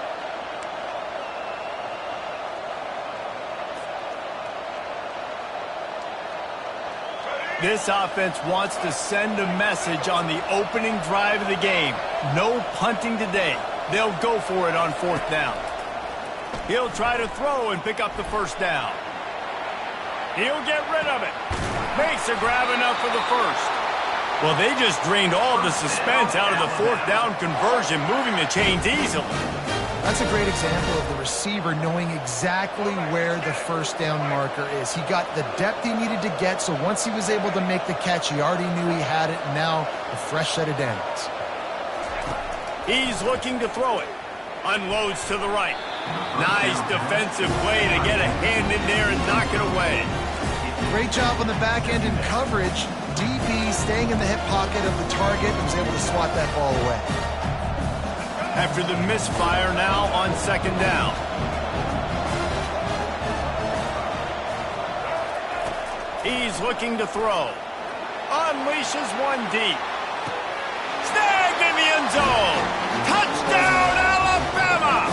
This offense wants to send a message on the opening drive of the game. No punting today. They'll go for it on 4th down. He'll try to throw and pick up the first down. He'll get rid of it. Makes a grab enough for the first. Well, they just drained all the suspense out of the fourth down conversion, moving the chains easily. That's a great example of the receiver knowing exactly where the first down marker is. He got the depth he needed to get, so once he was able to make the catch, he already knew he had it, and now a fresh set of downs. He's looking to throw it. Unloads to the right. Nice defensive play to get a hand in there and knock it away. Great job on the back end in coverage. DB staying in the hip pocket of the target and was able to swat that ball away. After the misfire now on second down. He's looking to throw. Unleashes one deep. Snagged in the end zone. Touchdown, Alabama!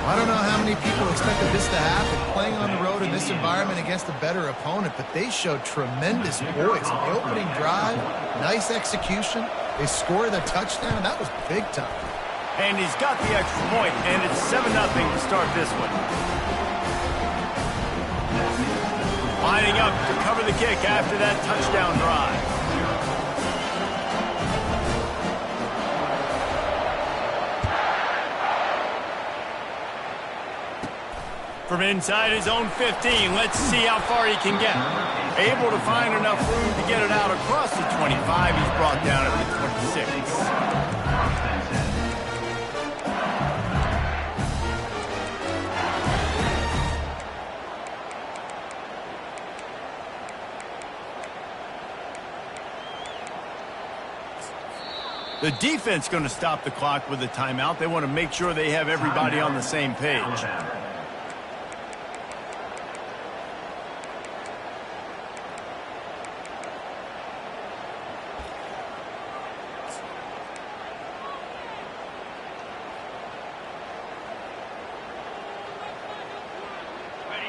I don't know how many people expected this to happen, playing on the road in this environment against a better opponent, but they showed tremendous poise. In the opening drive, nice execution. They scored a touchdown. That was big time. And he's got the extra point, and it's 7-0 to start this one. Lining up to cover the kick after that touchdown drive. From inside his own 15, let's see how far he can get. Able to find enough room to get it out across the 25. He's brought down at the 26. The defense going to stop the clock with a timeout. They want to make sure they have everybody on the same page.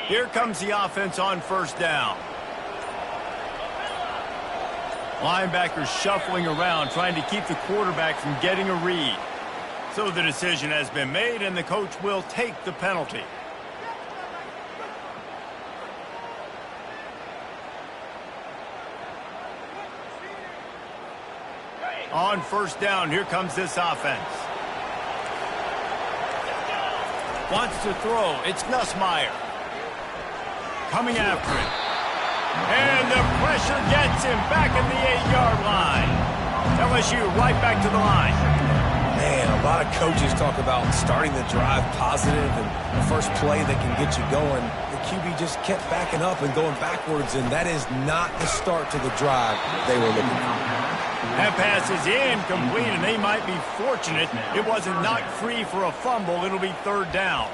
Here comes the offense on first down. Linebackers shuffling around, trying to keep the quarterback from getting a read. So the decision has been made, and the coach will take the penalty. On first down, here comes this offense. Wants to throw. It's Nussmeier. Coming after him. And the pressure gets him back at the 8-yard line. LSU right back to the line. Man, a lot of coaches talk about starting the drive positive and the first play that can get you going. The QB just kept backing up and going backwards, and that is not the start to the drive they were looking for. That pass is incomplete, and they might be fortunate it wasn't knocked free for a fumble. It'll be third down.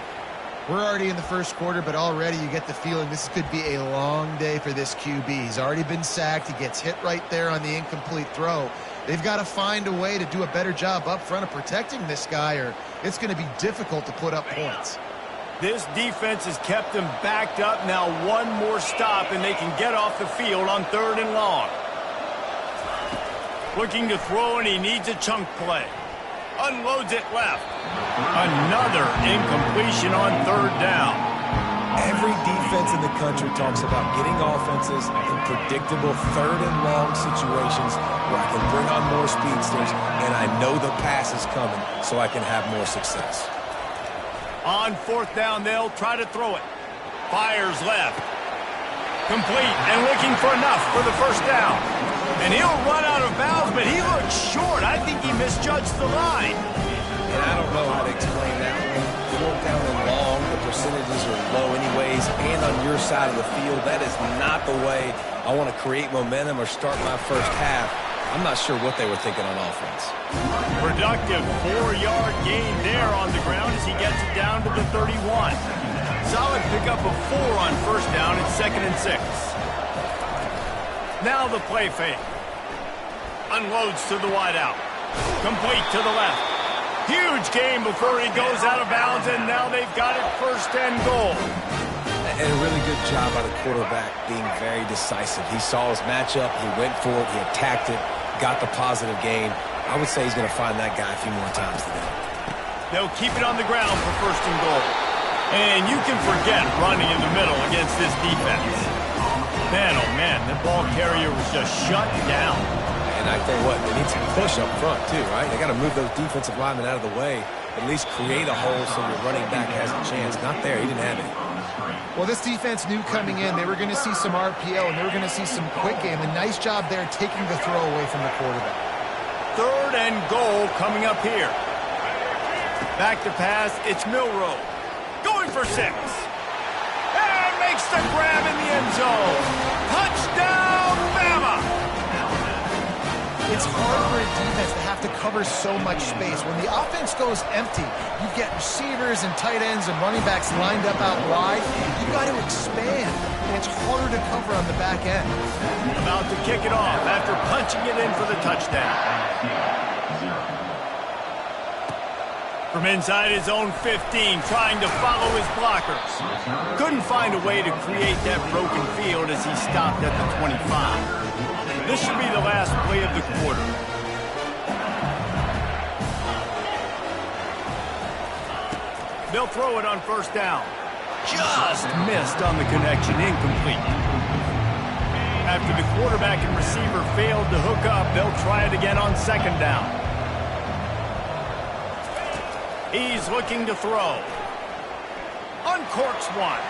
We're already in the first quarter, but already you get the feeling this could be a long day for this QB. He's already been sacked. He gets hit right there on the incomplete throw. They've got to find a way to do a better job up front of protecting this guy, or it's going to be difficult to put up points. This defense has kept them backed up. Now one more stop, and they can get off the field on third and long. Looking to throw, and he needs a chunk play. Unloads it left. Another incompletion on third down. Every defense in the country talks about getting offenses in predictable third and long situations where I can bring on more speedsters and I know the pass is coming so I can have more success. On fourth down, they'll try to throw it. Fires left. Complete and looking for enough for the first down. And he'll run out of bounds, but he looks short. I think he misjudged the line. And I don't know how to explain that one. Fourth down and long, the percentages are low anyways, and on your side of the field, that is not the way I want to create momentum or start my first half. I'm not sure what they were thinking on offense. Productive 4-yard gain there on the ground as he gets it down to the 31. Solid pickup of 4 on first down and 2nd and 6. Now the play fake. Unloads to the wideout. Complete to the left. Huge gain before he goes out of bounds, and now they've got it first and goal. And a really good job by the quarterback being very decisive. He saw his matchup, he went for it, he attacked it, got the positive gain. I would say he's going to find that guy a few more times today. They'll keep it on the ground for first and goal. And you can forget running in the middle against this defense. Man, oh man, the ball carrier was just shut down. And I tell you what, they need some push up front too, right? They got to move those defensive linemen out of the way, at least create a hole so your running back has a chance. Not there, he didn't have it. Well, this defense knew coming in they were going to see some RPO and they were going to see some quick game. A nice job there taking the throw away from the quarterback. 3rd and goal coming up here. Back to pass, it's Milroe. Going for 6. And makes the grab in the end zone. Touchdown, Bama! It's hard for a defense to have to cover so much space. When the offense goes empty, you get receivers and tight ends and running backs lined up out wide. You've got to expand, and it's harder to cover on the back end. About to kick it off after punching it in for the touchdown. From inside his own 15, trying to follow his blockers. Couldn't find a way to create that broken field as he stopped at the 25. This should be the last play of the quarter. They'll throw it on 1st down. Just missed on the connection, incomplete. After the quarterback and receiver failed to hook up, they'll try it again on 2nd down. He's looking to throw. Uncorks one.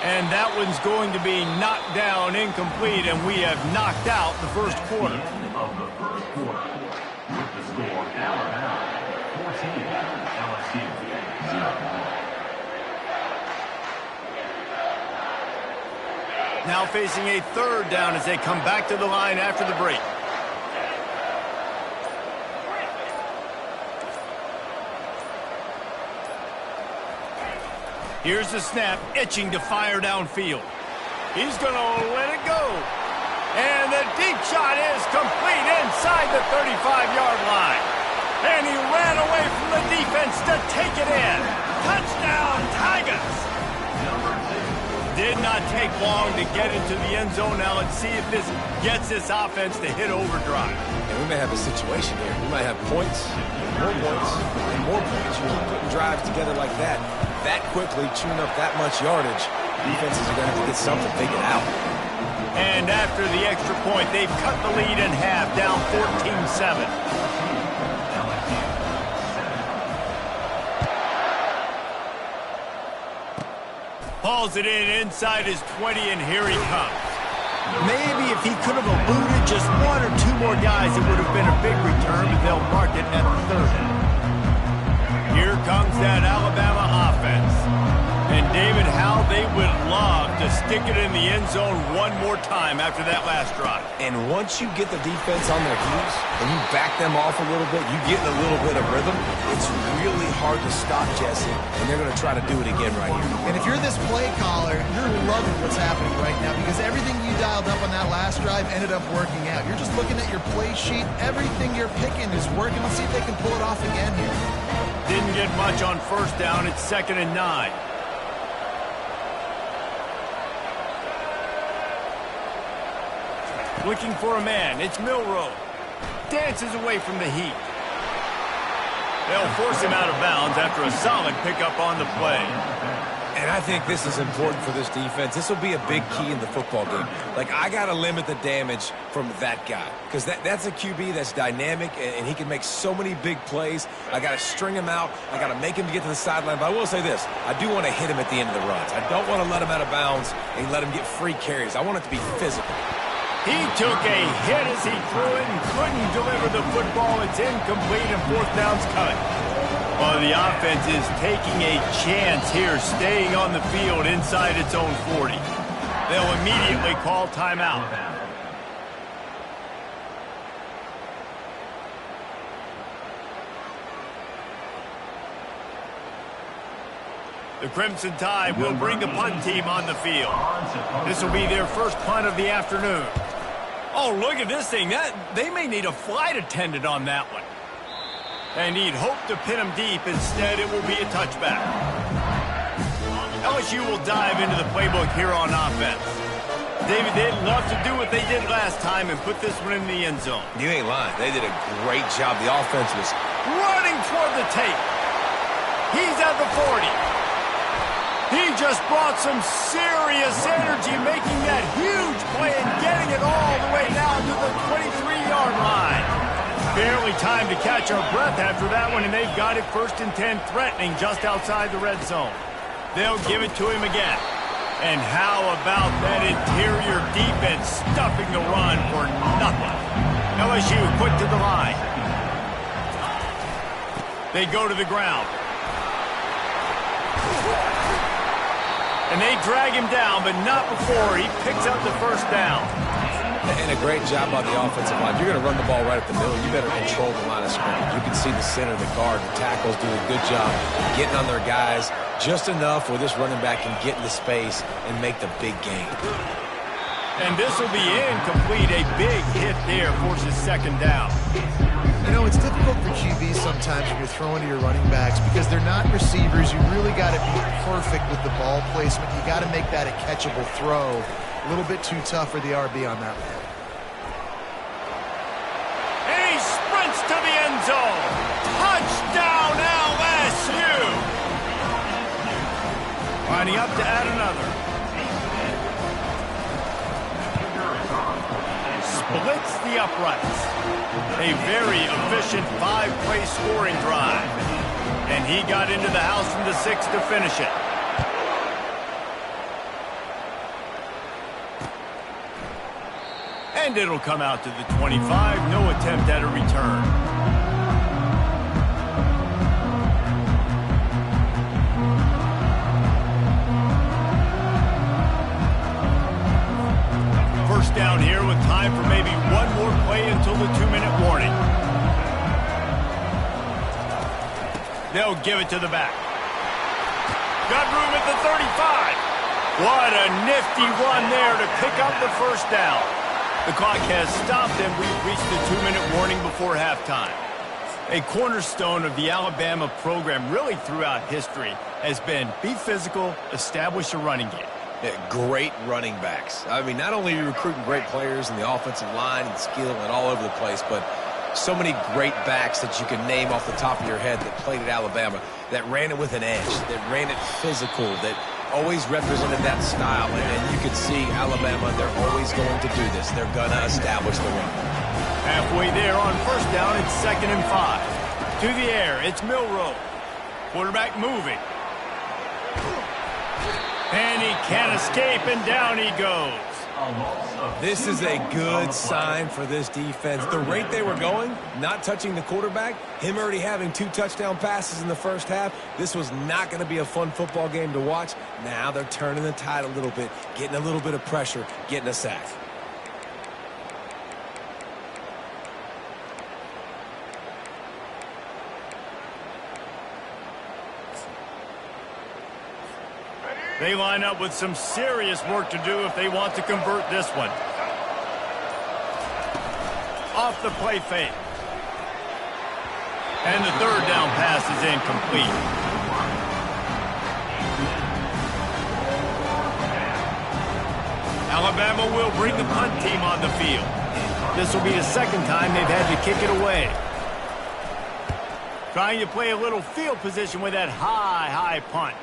And that one's going to be knocked down, incomplete, and we have knocked out the 1st quarter. Of the 1st quarter, with the score Alabama 14, LSU 0. Now facing a 3rd down as they come back to the line after the break. Here's the snap, itching to fire downfield. He's going to let it go. And the deep shot is complete inside the 35-yard line. And he ran away from the defense to take it in. Touchdown, Tigers! Did not take long to get into the end zone. Now let's see if this gets this offense to hit overdrive. And we may have a situation here. We might have points, more points, and more points. You're putting drives together like that quickly, chewing up that much yardage. Defenses are going to have to get something figured out. And after the extra point, they've cut the lead in half, down 14-7. Hauls it in inside his 20, and here he comes. Maybe if he could have eluded just 1 or 2 more guys, it would have been a big return, but they'll mark it at the 30. Here comes that Alabama offense. And David, how they would love to stick it in the end zone one more time after that last drive. And once you get the defense on their heels and you back them off a little bit, you get a little bit of rhythm, it's really hard to stop, Jesse, and they're going to try to do it again right here. And if you're this play caller, you're loving what's happening right now because everything you dialed up on that last drive ended up working out. You're just looking at your play sheet. Everything you're picking is working. Let's see if they can pull it off again here. Didn't get much on 1st down. It's 2nd and 9. Looking for a man. It's Milroe. Dances away from the heat. They'll force him out of bounds after a solid pickup on the play. And I think this is important for this defense. This will be a big key in the football game. Like, I got to limit the damage from that guy because that's a QB that's dynamic, and he can make so many big plays. I got to string him out. I got to make him to get to the sideline. But I will say this. I do want to hit him at the end of the runs. I don't want to let him out of bounds and let him get free carries. I want it to be physical. He took a hit as he threw it and couldn't deliver the football. It's incomplete and 4th down's cut. Well, the offense is taking a chance here, staying on the field inside its own 40. They'll immediately call timeout. The Crimson Tide will bring the punt team on the field. This will be their first punt of the afternoon. Oh, look at this thing. They may need a flight attendant on that one. And he'd hoped to pin him deep. Instead, it will be a touchback. LSU will dive into the playbook here on offense. David, they'd love to do what they did last time and put this one in the end zone. You ain't lying. They did a great job. The offense was running toward the tape. He's at the 40. He just brought some serious energy, making that huge play and getting it all the way down to the 23-yard line. Barely time to catch our breath after that one, and they've got it 1st and 10, threatening just outside the red zone. They'll give it to him again. And how about that interior defense stuffing the run for nothing? LSU quick to the line. They go to the ground. And they drag him down, but not before he picks up the first down. And a great job by the offensive line. You're going to run the ball right at the middle. You better control the line of scrimmage. You can see the center, the guard, the tackles do a good job getting on their guys just enough where this running back can get into space and make the big gain. And this will be incomplete. A big hit there forces 2nd down. You know, it's difficult for QBs sometimes when you're throwing to your running backs because they're not receivers. You really got to be perfect with the ball placement. You got to make that a catchable throw. A little bit too tough for the RB on that one. And he sprints to the end zone. Touchdown, LSU. Lining up to add another. Splits the uprights. A very efficient 5-play scoring drive. And he got into the house from the 6 to finish it. And it'll come out to the 25. No attempt at a return. First down here with time for maybe one more play until the 2-minute warning. They'll give it to the back. Got room at the 35. What a nifty run there to pick up the first down. The clock has stopped and we've reached the 2-minute warning before halftime. A cornerstone of the Alabama program really throughout history has been be physical, establish a running game. Yeah, great running backs. I mean, not only are you recruiting great players in the offensive line and skill and all over the place, but so many great backs that you can name off the top of your head that played at Alabama, that ran it with an edge, that ran it physical, that always represented that style. And you can see Alabama, they're always going to do this. They're going to establish the run. Halfway there on first down, it's 2nd and 5. To the air, it's Milroe. Quarterback moving. And he can't escape, and down he goes. This is a good sign for this defense. The rate they were going, not touching the quarterback, him already having 2 touchdown passes in the first half, this was not going to be a fun football game to watch. Now they're turning the tide a little bit, getting a little bit of pressure, getting a sack. They line up with some serious work to do if they want to convert this one. Off the play fake. And the 3rd down pass is incomplete. Alabama will bring the punt team on the field. This will be the 2nd time they've had to kick it away. Trying to play a little field position with that high punt.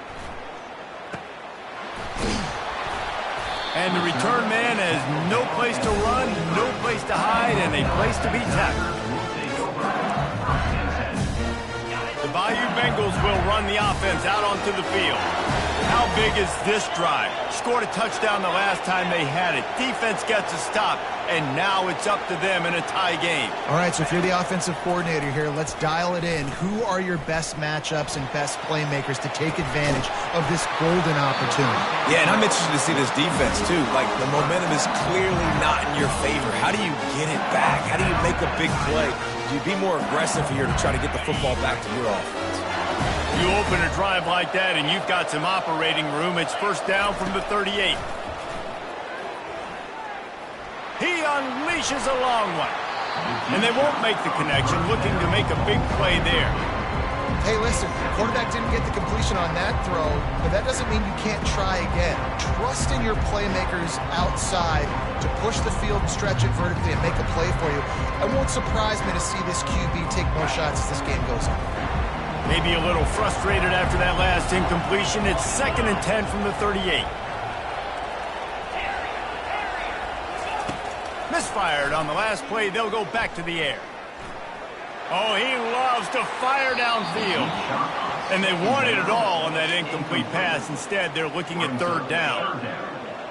And the return man has no place to run, no place to hide, and a place to be tackled. The Bayou Bengals will run the offense out onto the field. How big is this drive? Scored a touchdown the last time they had it. Defense gets a stop, and now it's up to them in a tie game. All right, so if you're the offensive coordinator here, let's dial it in. Who are your best matchups and best playmakers to take advantage of this golden opportunity? Yeah, and I'm interested to see this defense, too. Like, the momentum is clearly not in your favor. How do you get it back? How do you make a big play? Do you be more aggressive here to try to get the football back to your offense? You open a drive like that, and you've got some operating room. It's first down from the 38. He unleashes a long one. And they won't make the connection, looking to make a big play there. Hey, listen, quarterback didn't get the completion on that throw, but that doesn't mean you can't try again. Trust in your playmakers outside to push the field, stretch it vertically, and make a play for you. It won't surprise me to see this QB take more shots as this game goes on. Maybe a little frustrated after that last incompletion. It's 2nd and 10 from the 38. Misfired on the last play. They'll go back to the air. Oh, he loves to fire downfield. And they wanted it all on that incomplete pass. Instead, they're looking at 3rd down.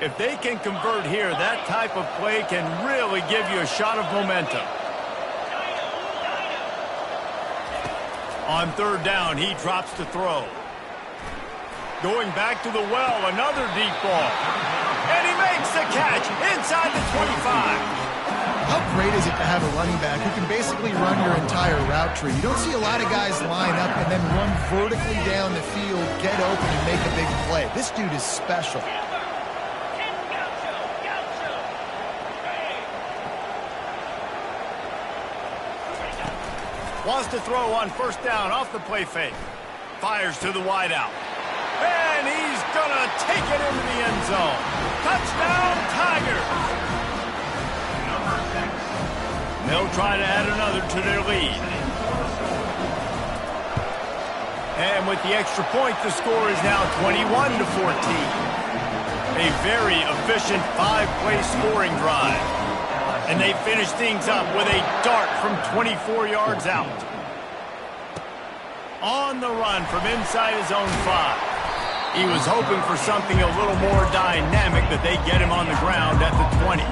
If they can convert here, that type of play can really give you a shot of momentum. On 3rd down, he drops to throw. Going back to the well, another deep ball. And he makes the catch inside the 25. How great is it to have a running back who can basically run your entire route tree? You don't see a lot of guys line up and then run vertically down the field, get open, and make a big play. This dude is special. Wants to throw on 1st down off the play fake. Fires to the wideout. And he's going to take it into the end zone. Touchdown, Tigers! They'll try to add another to their lead. And with the extra point, the score is now 21-14. A very efficient 5-play scoring drive. And they finish things up with a dart from 24 yards out. On the run from inside his own 5. He was hoping for something a little more dynamic, that they get him on the ground at the 20.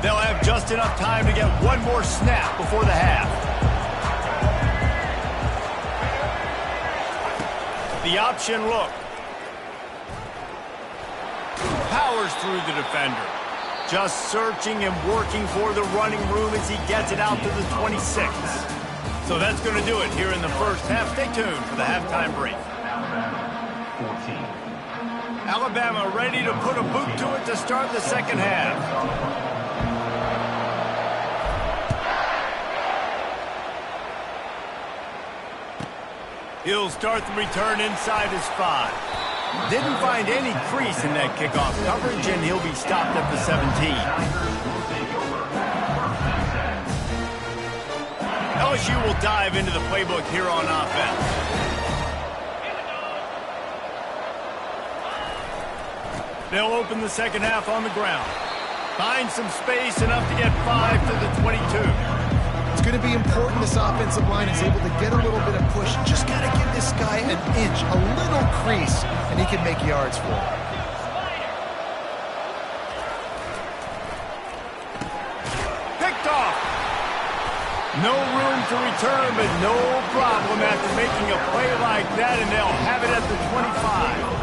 They'll have just enough time to get one more snap before the half. The option look. Powers through the defender. Just searching and working for the running room as he gets it out to the 26. So that's going to do it here in the first half. Stay tuned for the halftime break. Alabama ready to put a boot to it to start the second half. He'll start the return inside his 5. Didn't find any crease in that kickoff coverage, and he'll be stopped at the 17. LSU will dive into the playbook here on offense. They'll open the second half on the ground. Find some space, enough to get 5 to the 22. It's going to be important this offensive line is able to get a little bit of push. Just got to give this guy an inch, a little crease, and he can make yards for it. Picked off. No room to return, but no problem after making a play like that, and they'll have it at the 25.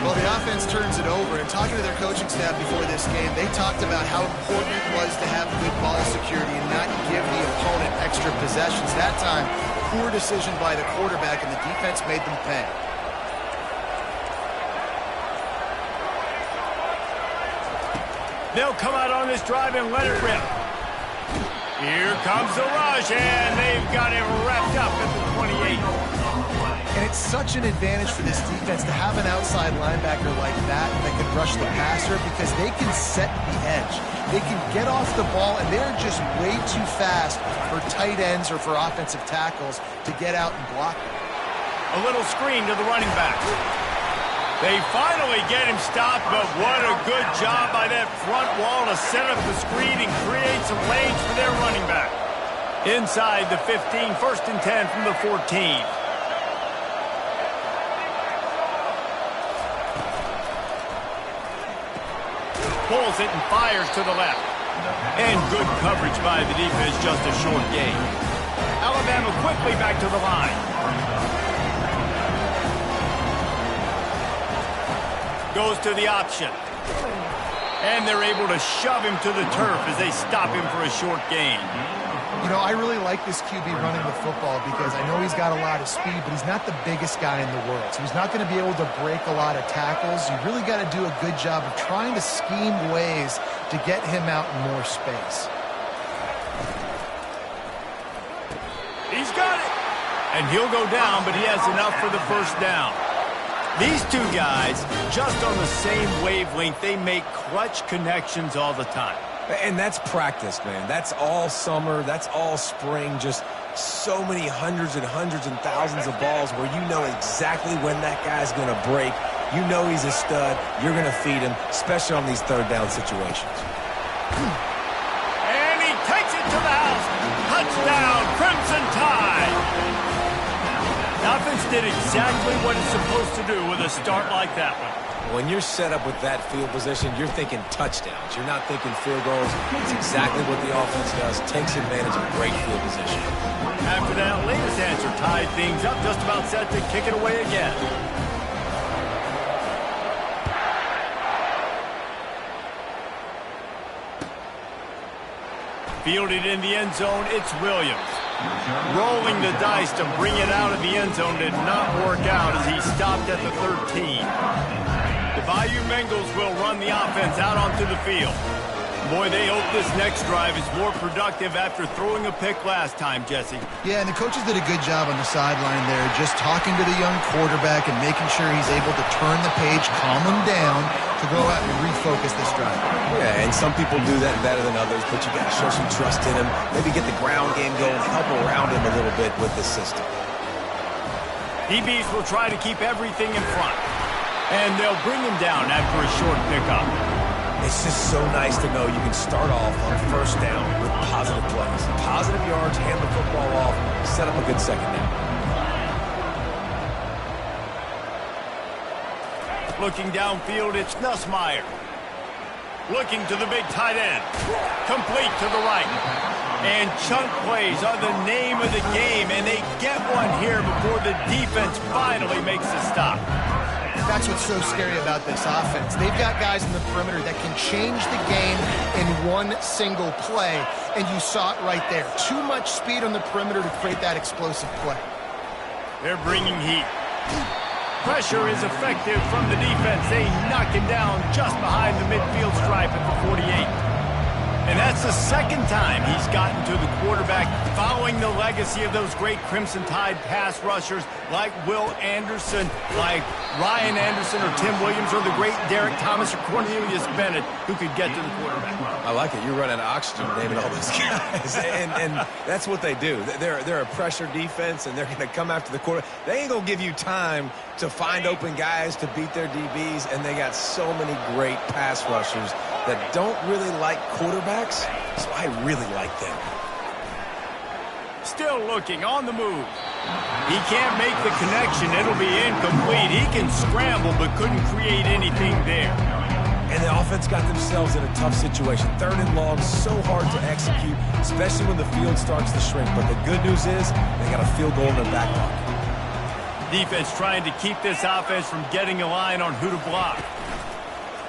Well, the offense turns it over, and talking to their coaching staff before this game, they talked about how important it was to have good ball security and not give the opponent extra possessions. That time, poor decision by the quarterback, and the defense made them pay. They'll come out on this drive and let it rip. Here comes the rush, and they've got it wrapped up at the 28. And it's such an advantage for this defense to have an outside linebacker like that can rush the passer, because they can set the edge. They can get off the ball, and they're just way too fast for tight ends or for offensive tackles to get out and block them. A little screen to the running back. They finally get him stopped, but what a good job by that front wall to set up the screen and create some lanes for their running back. Inside the 15, 1st and 10 from the 14. Pulls it and fires to the left. And good coverage by the defense, just a short gain. Alabama quickly back to the line. Goes to the option. And they're able to shove him to the turf as they stop him for a short gain. You know, I really like this QB running the football, because I know he's got a lot of speed, but he's not the biggest guy in the world. So he's not going to be able to break a lot of tackles. You really got to do a good job of trying to scheme ways to get him out in more space. He's got it. And he'll go down, but he has enough for the 1st down. These two guys, just on the same wavelength, they make clutch connections all the time. And that's practice, man. That's all summer. That's all spring. Just so many hundreds and thousands of balls where you know exactly when that guy's going to break. You know he's a stud. You're going to feed him, especially on these third down situations. And he takes it to the house. Touchdown, Crimson Tide. The offense did exactly what it's supposed to do with a start like that one. When you're set up with that field position, you're thinking touchdowns. You're not thinking field goals. It's exactly what the offense does. Takes advantage of great field position. After that latest answer tied things up, just about set to kick it away again. Fielded in the end zone, it's Williams. Rolling the dice to bring it out of the end zone did not work out as he stopped at the 13. The Bayou Bengals will run the offense out onto the field. Boy, they hope this next drive is more productive after throwing a pick last time, Jesse. Yeah, and the coaches did a good job on the sideline there, just talking to the young quarterback and making sure he's able to turn the page, calm him down to go out and refocus this drive. Yeah, and some people do that better than others, but you got to show some trust in him. Maybe get the ground game going, help around him a little bit with this system. DBs will try to keep everything in front, and they'll bring him down after a short pickup. It's just so nice to know you can start off on first down with positive plays. Positive yards, hand the football off, set up a good second down. Looking downfield, it's Nussmeier. Looking to the big tight end. Complete to the right. And chunk plays are the name of the game, and they get one here before the defense finally makes a stop. That's what's so scary about this offense. They've got guys in the perimeter that can change the game in one single play, and you saw it right there. Too much speed on the perimeter to create that explosive play. They're bringing heat. Pressure is effective from the defense. They knock him down just behind the midfield stripe at the 48. And that's the second time he's gotten to the quarterback, following the legacy of those great Crimson Tide pass rushers like Will Anderson, like Ryan Anderson or Tim Williams, or the great Derek Thomas or Cornelius Bennett, who could get to the quarterback. I like it. You're running oxygen naming all those guys. and that's what they do. They're a pressure defense, and they're going to come after the quarterback. They ain't going to give you time to find open guys to beat their DBs, and they got so many great pass rushers that don't really like quarterbacks, so I really like them. Still looking on the move. He can't make the connection. It'll be incomplete. He can scramble but couldn't create anything there. And the offense got themselves in a tough situation. Third and long, so hard to execute, especially when the field starts to shrink. But the good news is they got a field goal in their back pocket. Defense trying to keep this offense from getting a line on who to block.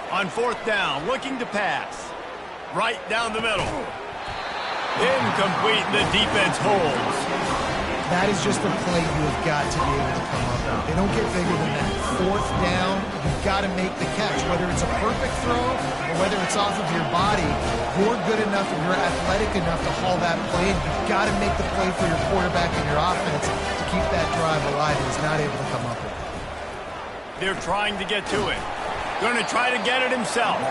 On fourth down, looking to pass. Right down the middle. Incomplete, the defense holds. That is just a play you have got to be able to come up with. They don't get bigger than that. Fourth down, you've got to make the catch. Whether it's a perfect throw or whether it's off of your body, you're good enough and you're athletic enough to haul that play, and you've got to make the play for your quarterback and your offense to keep that drive alive, and he's not able to come up with it. They're trying to get to it. Going to try to get it himself.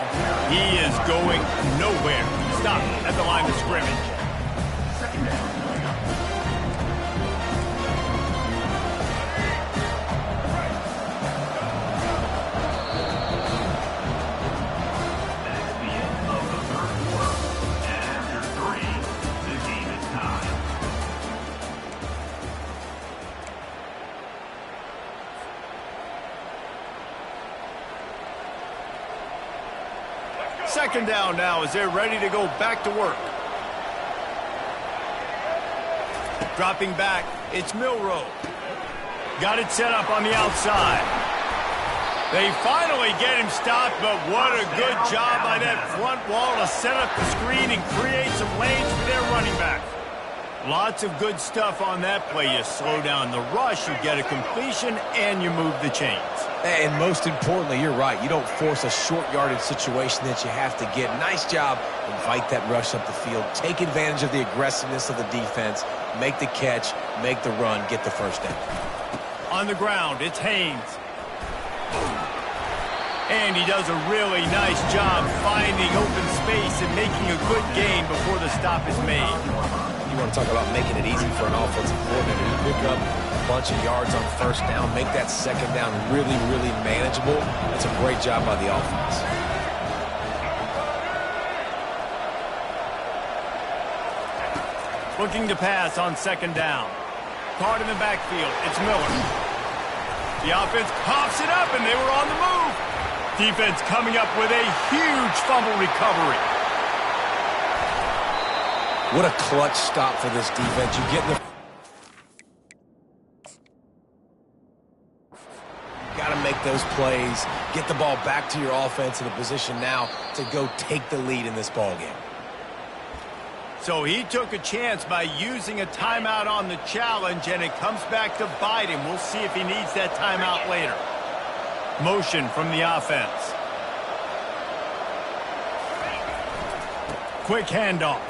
He is going nowhere. Stop at the line of scrimmage. Second down. That's the end of the third quarter. And after 3, the game is tied. Second down now as they're ready to go back to work. Dropping back, it's Milroe. Got it set up on the outside. They finally get him stopped, but what a good job by that front wall to set up the screen and create some lanes for their running back. Lots of good stuff on that play. You slow down the rush, you get a completion, and you move the chains. And most importantly, you're right. You don't force a short yardage situation that you have to get. Nice job. Invite that rush up the field. Take advantage of the aggressiveness of the defense. Make the catch. Make the run. Get the first down. On the ground, it's Haynes. And he does a really nice job finding open space and making a good gain before the stop is made. You want to talk about making it easy for an offensive coordinator. You pick up a bunch of yards on first down, make that second down really, really manageable. That's a great job by the offense. Looking to pass on second down. Caught in the backfield. It's Miller. The offense pops it up, and they were on the move. Defense coming up with a huge fumble recovery. What a clutch stop for this defense. You get the... Got to make those plays. Get the ball back to your offense in a position now to go take the lead in this ballgame. So he took a chance by using a timeout on the challenge, and it comes back to bite him. We'll see if he needs that timeout later. Motion from the offense. Quick handoff.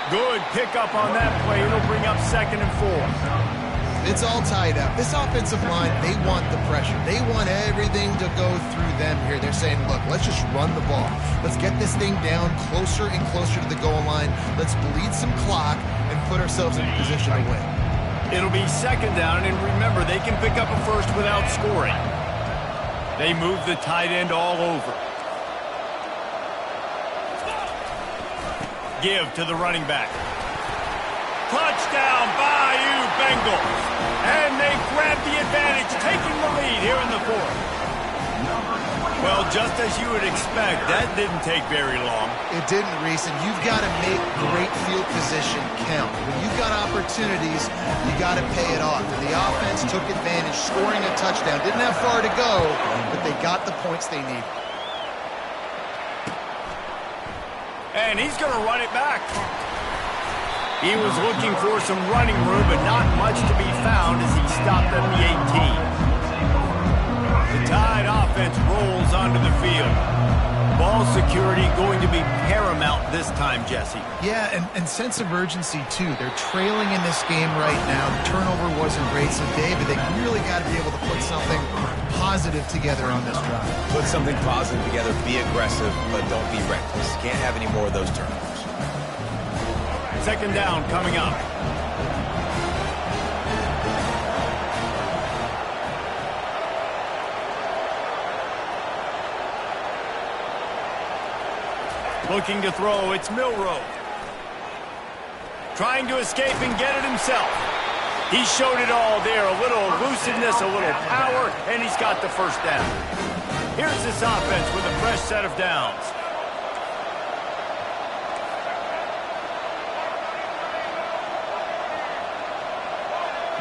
Good pickup on that play. It'll bring up 2nd and 4. It's all tied up. This offensive line, they want the pressure. They want everything to go through them here. They're saying, look, let's just run the ball. Let's get this thing down closer and closer to the goal line. Let's bleed some clock and put ourselves in a position to win. It'll be 2nd down, and remember, they can pick up a first without scoring. They move the tight end all over. Give to the running back. Touchdown, Bayou Bengals. And they grab the advantage, taking the lead here in the 4th. Well, just as you would expect, that didn't take very long. It didn't, Reese, and you've got to make great field position count. When you've got opportunities, you got to pay it off. And the offense took advantage, scoring a touchdown. Didn't have far to go, but they got the points they need. And he's going to run it back. He was looking for some running room, but not much to be found as he stopped at the 18. The Tide offense rolls onto the field. Ball security going to be paramount this time, Jesse. Yeah, and sense of urgency, too. They're trailing in this game right now. The turnover wasn't great, so David, they really got to be able to put something positive together on this drive. Put something positive together, be aggressive, but don't be reckless. Can't have any more of those turnovers. 2nd down coming up. Looking to throw, it's Milroe. Trying to escape and get it himself. He showed it all there, a little elusiveness, a little power, and he's got the first down. Here's this offense with a fresh set of downs.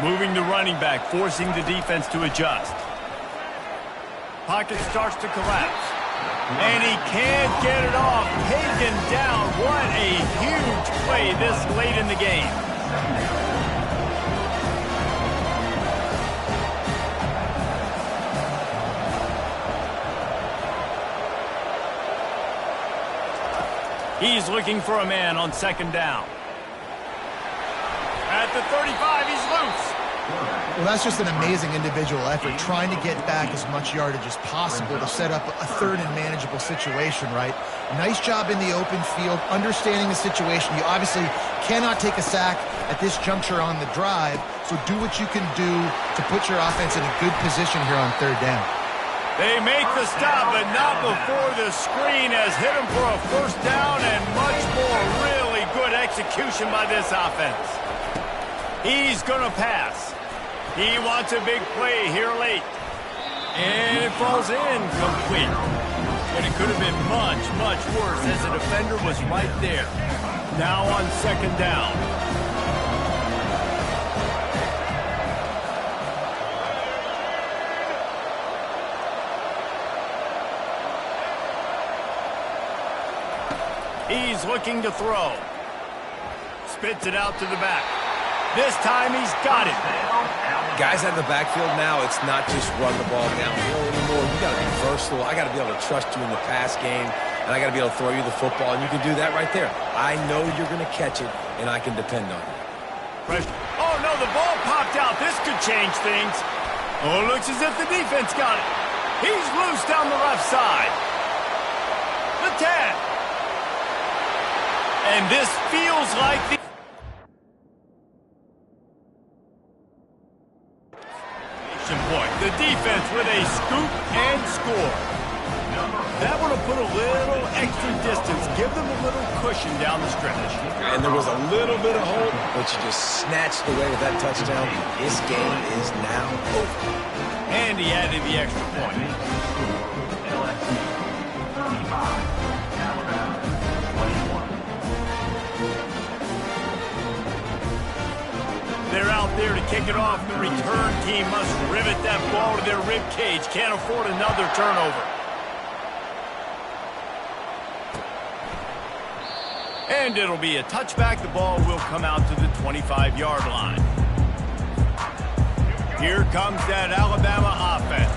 Moving the running back, forcing the defense to adjust. Pocket starts to collapse. And he can't get it off. Taken down. What a huge play this late in the game. He's looking for a man on 2nd down. At the 35, he's loose. Well, that's just an amazing individual effort, trying to get back as much yardage as possible to set up a 3rd and manageable situation, right? Nice job in the open field, understanding the situation. You obviously cannot take a sack at this juncture on the drive, so do what you can do to put your offense in a good position here on 3rd down. They make the stop, but not before the screen has hit him for a first down and much more really good execution by this offense. He's going to pass. He wants a big play here late. And it falls incomplete. But it could have been much, much worse as the defender was right there. Now on 2nd down. He's looking to throw. Spits it out to the back. This time he's got it. Guys at the backfield now, it's not just run the ball downhill anymore. You got to be versatile. I got to be able to trust you in the pass game, and I got to be able to throw you the football, and you can do that right there. I know you're going to catch it, and I can depend on you. Oh, no, the ball popped out. This could change things. Oh, it looks as if the defense got it. He's loose down the left side. The 10. And this feels like the point. The defense with a scoop and score. That would have put a little extra distance, give them a little cushion down the stretch. And there was a little bit of hope, but you just snatched away with that touchdown. This game is now over. And he added the extra point. LSU 35, Alabama 21. They're out there to kick it off. The return team must rivet that ball to their rib cage. Can't afford another turnover. And it'll be a touchback. The ball will come out to the 25-yard line. Here comes that Alabama offense.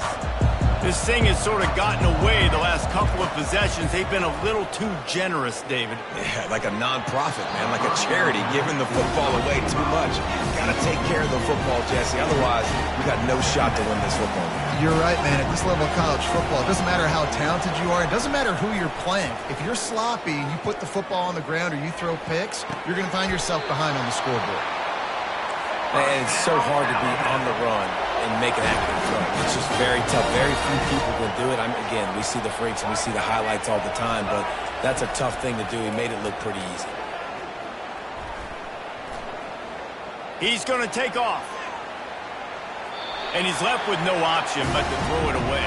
This thing has sort of gotten away the last couple of possessions. They've been a little too generous, David. Yeah, like a non-profit, man, like a charity, giving the football away too much. Got to take care of the football, Jesse. Otherwise, we got no shot to win this football game. You're right, man. At this level of college football, it doesn't matter how talented you are. It doesn't matter who you're playing. If you're sloppy and you put the football on the ground or you throw picks, you're going to find yourself behind on the scoreboard. And it's so hard to be on the run and make an accurate throw. It's just very tough. Very few people can do it. Again, we see the freaks and we see the highlights all the time, but that's a tough thing to do. He made it look pretty easy. He's going to take off. And he's left with no option but to throw it away.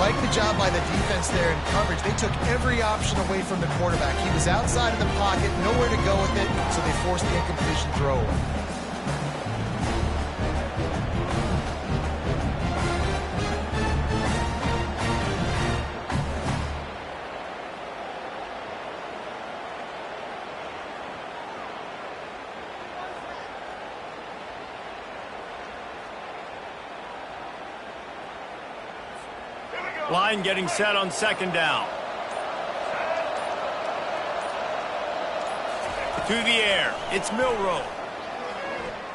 Like the job by the defense there in coverage. They took every option away from the quarterback. He was outside of the pocket, nowhere to go with it, so they forced the incompletion throw away. Line getting set on second down. To the air. It's Milroe.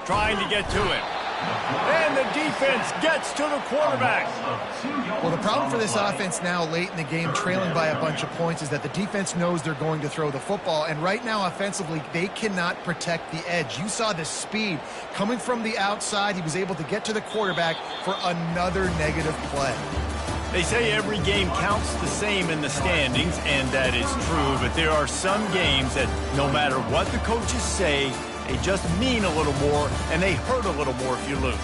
Trying to get to him. And the defense gets to the quarterback. Well, the problem for this offense now late in the game, trailing by a bunch of points, is that the defense knows they're going to throw the football. And right now, offensively, they cannot protect the edge. You saw the speed coming from the outside. He was able to get to the quarterback for another negative play. They say every game counts the same in the standings, and that is true, but there are some games that no matter what the coaches say, they just mean a little more, and they hurt a little more if you lose.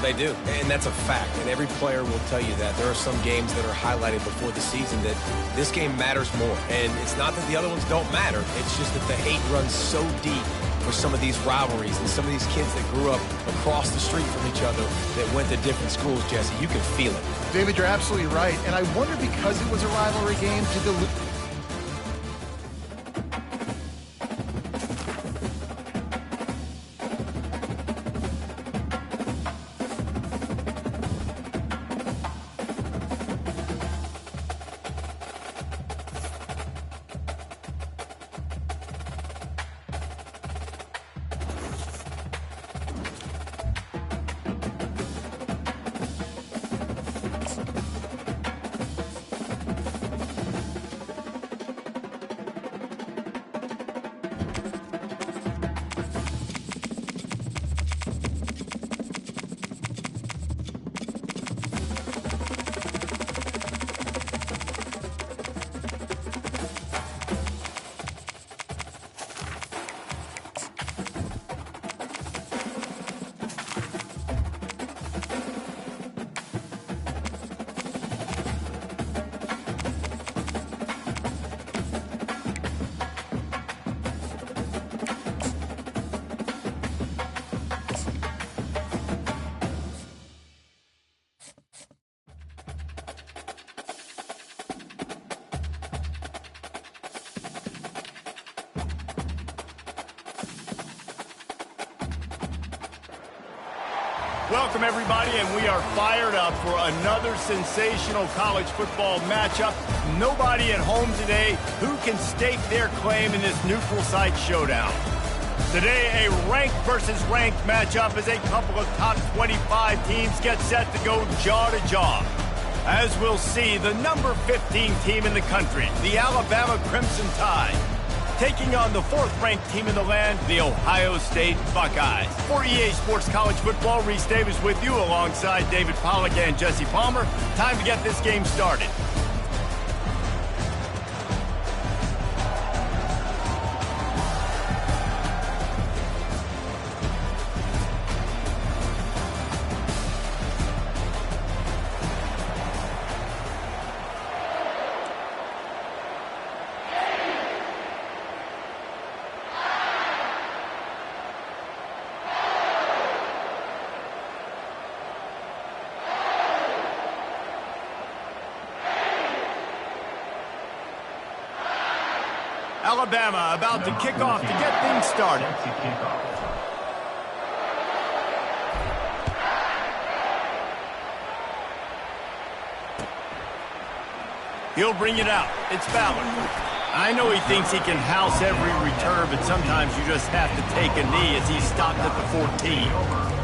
They do, and that's a fact, and every player will tell you that. There are some games that are highlighted before the season that this game matters more, and it's not that the other ones don't matter. It's just that the hate runs so deep for some of these rivalries and some of these kids that grew up across the street from each other that went to different schools, Jesse. You can feel it. David, you're absolutely right. And I wonder, because it was a rivalry game, did the Welcome, everybody, and we are fired up for another sensational college football matchup. Nobody at home today who can stake their claim in this neutral site showdown. Today, a ranked versus ranked matchup as a couple of top 25 teams get set to go jaw to jaw. As we'll see, the number 15 team in the country, the Alabama Crimson Tide, taking on the 4th-ranked team in the land, the Ohio State Buckeyes. For EA Sports College Football, Reese Davis with you alongside David Pollack and Jesse Palmer. Time to get this game started. Alabama about to kick off to get things started. He'll bring it out. It's Ballard. I know he thinks he can house every return, but sometimes you just have to take a knee as he's stopped at the 14.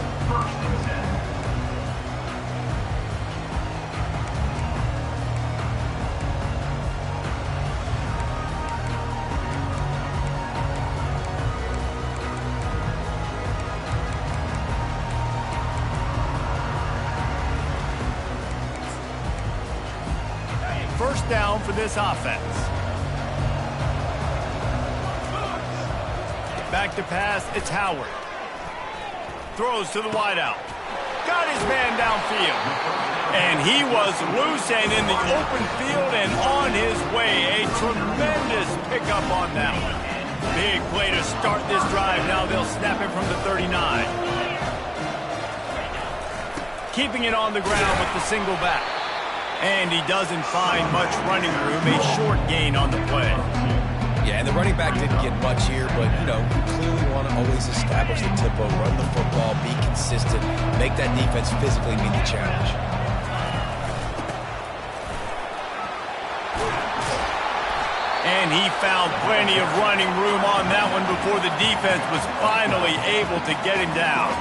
First down for this offense. Back to pass, it's Howard. Throws to the wideout. Got his man downfield. And he was loose and in the open field and on his way. A tremendous pickup on that one. Big play to start this drive. Now they'll snap it from the 39. Keeping it on the ground with the single back. And he doesn't find much running room, a short gain on the play. Yeah, and the running back didn't get much here, but, you know, you clearly want to always establish the tempo, run the football, be consistent, make that defense physically meet the challenge. And he found plenty of running room on that one before the defense was finally able to get him down.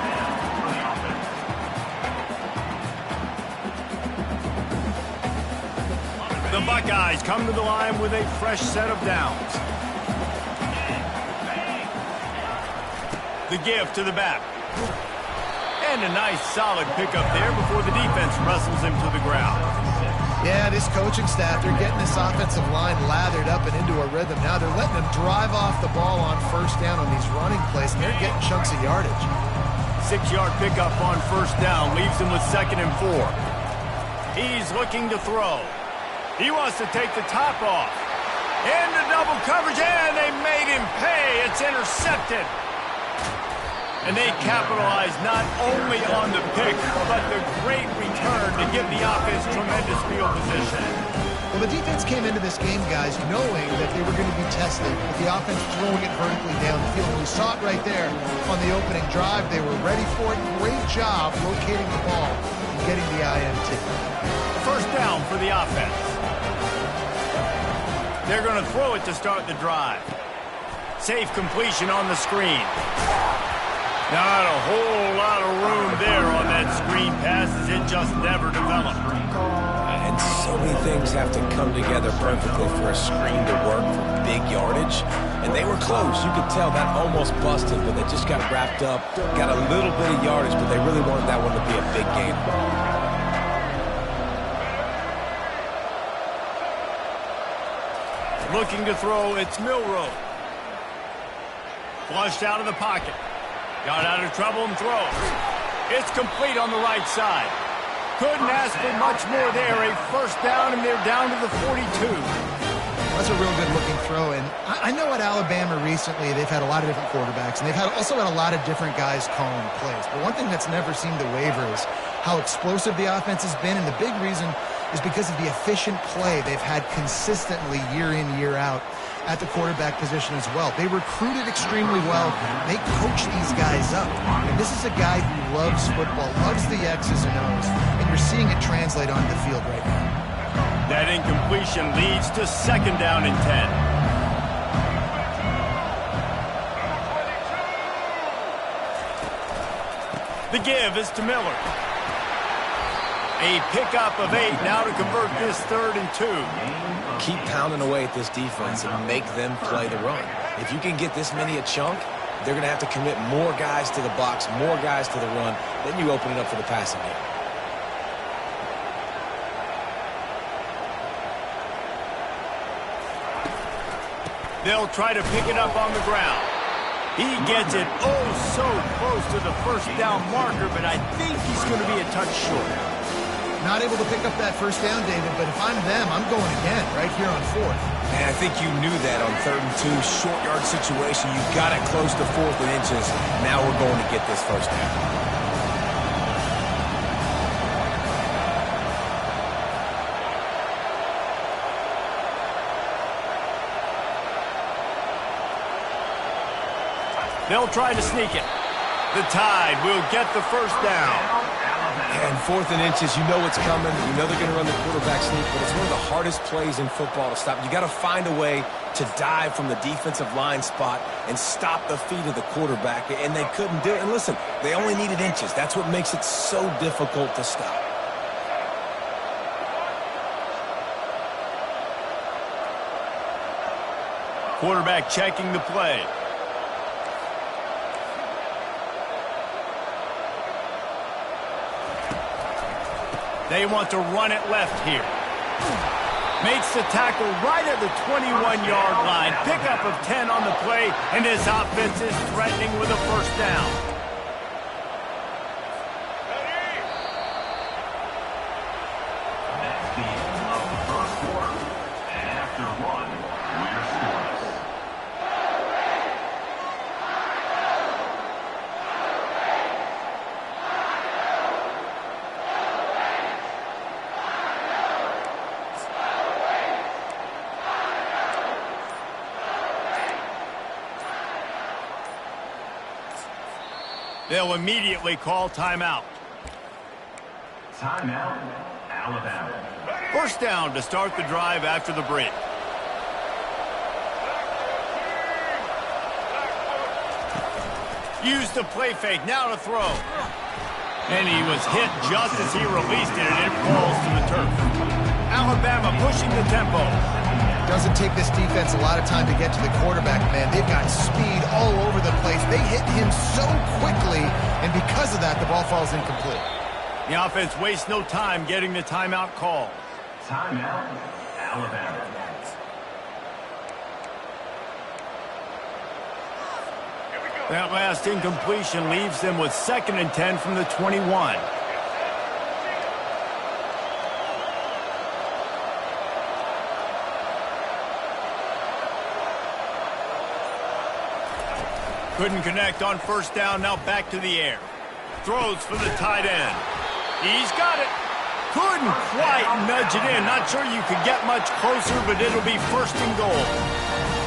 The Buckeyes come to the line with a fresh set of downs. The give to the back. And a nice solid pickup there before the defense wrestles him to the ground. Yeah, this coaching staff, they're getting this offensive line lathered up and into a rhythm. Now they're letting them drive off the ball on first down on these running plays, and they're getting chunks of yardage. 6-yard pickup on first down leaves him with 2nd and 4. He's looking to throw. He wants to take the top off. Into double coverage, and they made him pay. It's intercepted. And they capitalized not only on the pick, but the great return to give the offense tremendous field position. Well, the defense came into this game, guys, knowing that they were going to be tested with the offense throwing it vertically down the field. And we saw it right there on the opening drive. They were ready for it. Great job locating the ball and getting the INT. First down for the offense. They're going to throw it to start the drive. Safe completion on the screen. Not a whole lot of room there on that screen pass as it just never developed. And so many things have to come together perfectly for a screen to work for big yardage. And they were close. You could tell that almost busted, but they just got wrapped up, got a little bit of yardage, but they really wanted that one to be a big gain. Looking to throw, it's Milroe. Flushed out of the pocket. Got out of trouble and throws. It's complete on the right side. Couldn't ask for much more there. A first down, and they're down to the 42. That's a real good-looking throw. And I know at Alabama recently they've had a lot of different quarterbacks, and they've also had a lot of different guys calling plays. But one thing that's never seemed to waver is how explosive the offense has been, and the big reason is because of the efficient play they've had consistently year in, year out at the quarterback position as well. They recruited extremely well. They coach these guys up. And this is a guy who loves football, loves the X's and O's, and you're seeing it translate onto the field right now. That incompletion leads to 2nd down and 10. The give is to Miller. A pickup of 8 now to convert this 3rd and 2. Keep pounding away at this defense and make them play the run. If you can get this many a chunk, they're going to have to commit more guys to the box, more guys to the run. Then you open it up for the passing game. They'll try to pick it up on the ground. He gets it oh so close to the first down marker, but I think he's going to be a touch short. Not able to pick up that first down, David, but if I'm them, I'm going again right here on 4th. Man, I think you knew that on 3rd and 2, short yard situation. You got it close to 4th and inches. Now we're going to get this first down. They'll try to sneak it. The Tide will get the first down. And 4th and inches, you know what's coming. You know they're going to run the quarterback sneak, but it's one of the hardest plays in football to stop. You got to find a way to dive from the defensive line spot and stop the feet of the quarterback, and they couldn't do it. And listen, they only needed inches. That's what makes it so difficult to stop. Quarterback checking the play. They want to run it left here. Makes the tackle right at the 21-yard line. Pickup of 10 on the play, and his offense is threatening with a first down. That's the end of the first quarter. And after one, we're scoreless. They'll immediately call timeout. Timeout, Alabama. First down to start the drive after the break. Use the play fake, now to throw. And he was hit just as he released it, and it falls to the turf. Alabama pushing the tempo. Doesn't take this defense a lot of time to get to the quarterback, man. They've got speed all over the place. They hit him so quickly, and because of that, the ball falls incomplete. The offense wastes no time getting the timeout call. Timeout, Alabama. That last incompletion leaves them with 2nd and 10 from the 21. Couldn't connect on first down, now back to the air. Throws for the tight end. He's got it. Couldn't quite nudge it in. Not sure you could get much closer, but it'll be 1st and goal.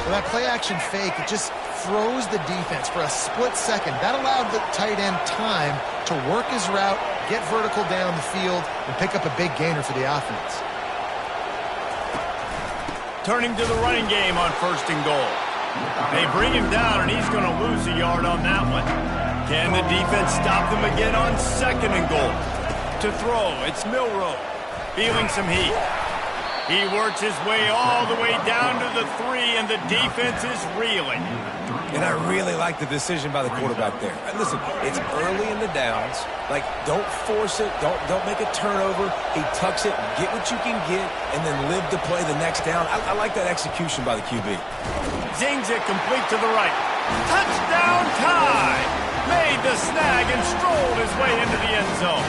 Well, that play-action fake, it just froze the defense for a split second. That allowed the tight end time to work his route, get vertical down the field, and pick up a big gainer for the offense. Turning to the running game on 1st and goal. They bring him down, and he's going to lose a yard on that one. Can the defense stop them again on 2nd and goal? To throw, it's Milroe, feeling some heat. He works his way all the way down to the 3, and the defense is reeling. And I really like the decision by the quarterback there. And listen, it's early in the downs. Like, don't force it. Don't make a turnover. He tucks it, get what you can get, and then live to play the next down. I like that execution by the QB. Zings it complete to the right. Touchdown Tide! Made the snag and strolled his way into the end zone.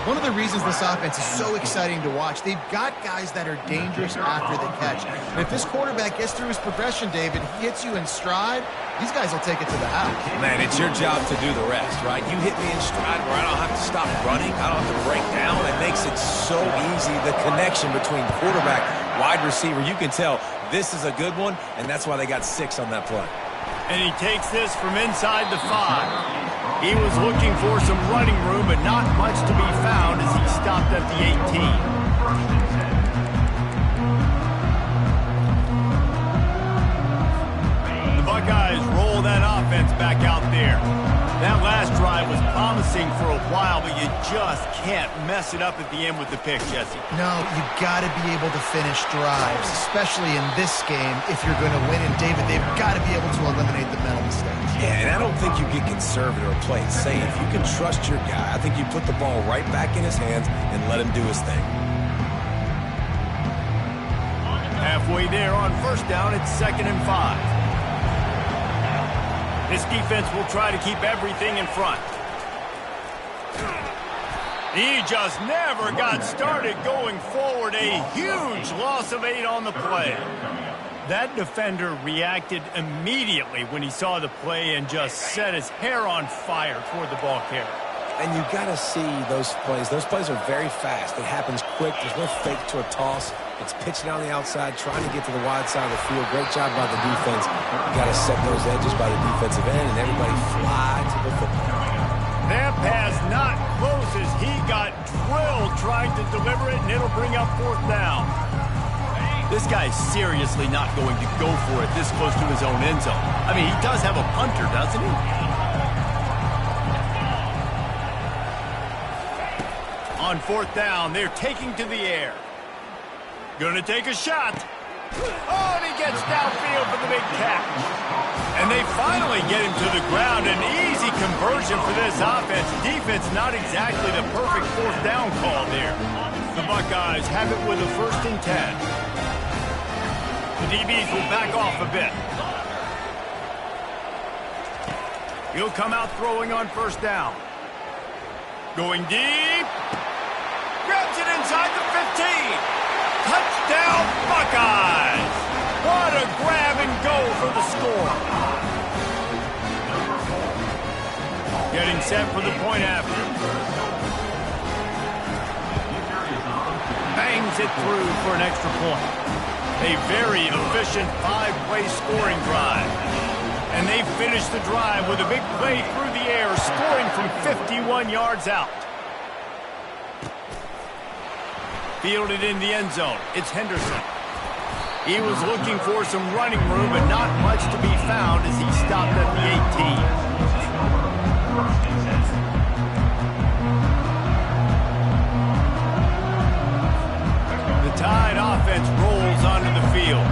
One of the reasons this offense is so exciting to watch, they've got guys that are dangerous after the catch. And if this quarterback gets through his progression, David, he hits you in stride, these guys will take it to the house. Man, it's your job to do the rest, right? You hit me in stride where I don't have to stop running. I don't have to break down. It makes it so easy, the connection between quarterback, wide receiver. You can tell this is a good one, and that's why they got 6 on that play. And he takes this from inside the 5. He was looking for some running room, but not much to be found as he stopped at the 18. The Buckeyes roll that offense back out there. That last drive was promising for a while, but you just can't mess it up at the end with the pick, Jesse. No, you got to be able to finish drives, especially in this game if you're going to win. And, David, they've got to be able to eliminate the mental mistakes. Yeah, and I don't think you get conservative or play it safe. You can trust your guy. I think you put the ball right back in his hands and let him do his thing. Halfway there on first down, it's 2nd and 5. This defense will try to keep everything in front. He just never got started going forward. A huge loss of 8 on the play. That defender reacted immediately when he saw the play and just set his hair on fire toward the ball carrier. And you got to see those plays. Those plays are very fast. It happens quick. There's no fake to a toss. It's pitching on the outside, trying to get to the wide side of the field. Great job by the defense. You got to set those edges by the defensive end, and everybody fly to the football. That pass not close as he got drilled trying to deliver it, and it'll bring up 4th down. This guy's seriously not going to go for it this close to his own end zone. I mean, he does have a punter, doesn't he? On 4th down, they're taking to the air. Gonna take a shot. Oh, and he gets downfield for the big catch. And they finally get him to the ground. An easy conversion for this offense. Defense not exactly the perfect 4th down call there. The Buckeyes have it with a 1st and 10. The DBs will back off a bit. He'll come out throwing on 1st down. Going deep. Grabs it inside the 15. Touchdown, Buckeyes! What a grab and go for the score. Getting set for the point after. Bangs it through for an extra point. A very efficient 5-play scoring drive. And they finish the drive with a big play through the air, scoring from 51 yards out. Fielded in the end zone. It's Henderson. He was looking for some running room, but not much to be found as he stopped at the 18. The Tide offense rolls onto the field.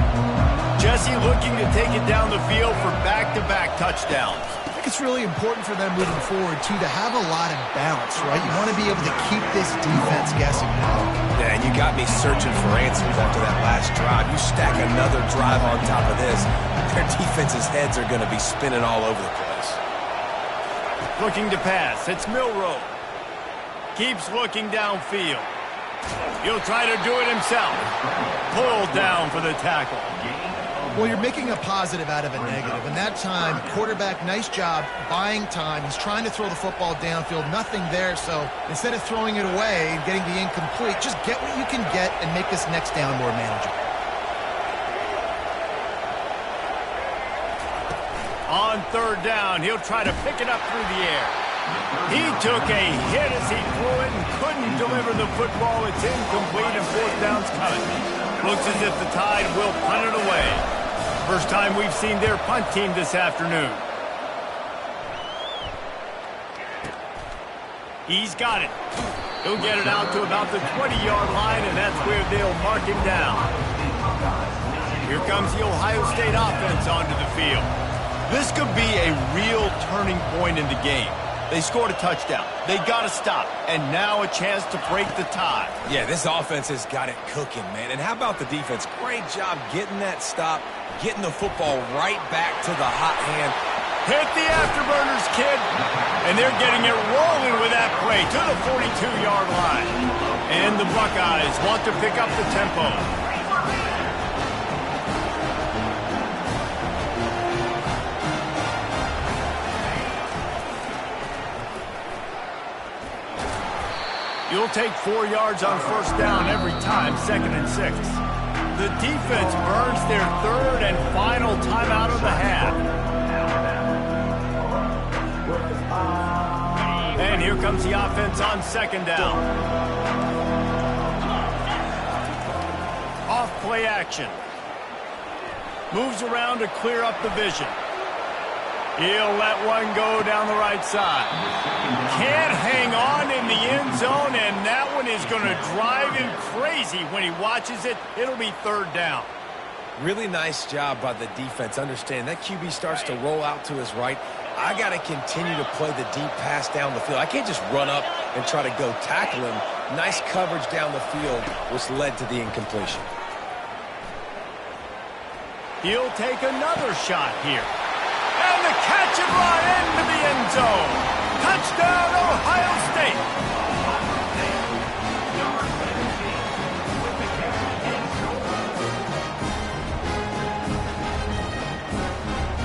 Jesse looking to take it down the field for back-to-back touchdowns. I think it's really important for them moving forward, too, to have a lot of balance, right? You want to be able to keep this defense guessing. Yeah, and you got me searching for answers after that last drive. You stack another drive on top of this, their defense's heads are going to be spinning all over the place. Looking to pass. It's Milroe. Keeps looking downfield. He'll try to do it himself. Pulled down for the tackle. Well, you're making a positive out of a negative. And that time, quarterback, nice job, buying time. He's trying to throw the football downfield. Nothing there, so instead of throwing it away and getting the incomplete, just get what you can get and make this next down more manageable. On 3rd down, he'll try to pick it up through the air. He took a hit as he threw it and couldn't deliver the football. It's incomplete and 4th down's coming. Looks as if the Tide will punt it away. First time we've seen their punt team this afternoon. He's got it. He'll get it out to about the 20-yard line, and that's where they'll mark him down. Here comes the Ohio State offense onto the field. This could be a real turning point in the game. They scored a touchdown. They got to stop. And now a chance to break the tie. Yeah, this offense has got it cooking, man. And how about the defense? Great job getting that stop, getting the football right back to the hot hand. Hit the afterburners, kid. And they're getting it rolling with that play to the 42-yard line. And the Buckeyes want to pick up the tempo. You'll take 4 yards on 1st down every time, 2nd and 6. The defense burns their 3rd and final timeout of the half. And here comes the offense on 2nd down. Off play action. Moves around to clear up the vision. He'll let one go down the right side. Can't hang on in the end zone, and that one is going to drive him crazy when he watches it. It'll be third down. Really nice job by the defense. Understand that QB starts to roll out to his right. I got to continue to play the deep pass down the field. I can't just run up and try to go tackle him. Nice coverage down the field, which led to the incompletion. He'll take another shot here. And the catch and run into the end zone. Touchdown, Ohio State.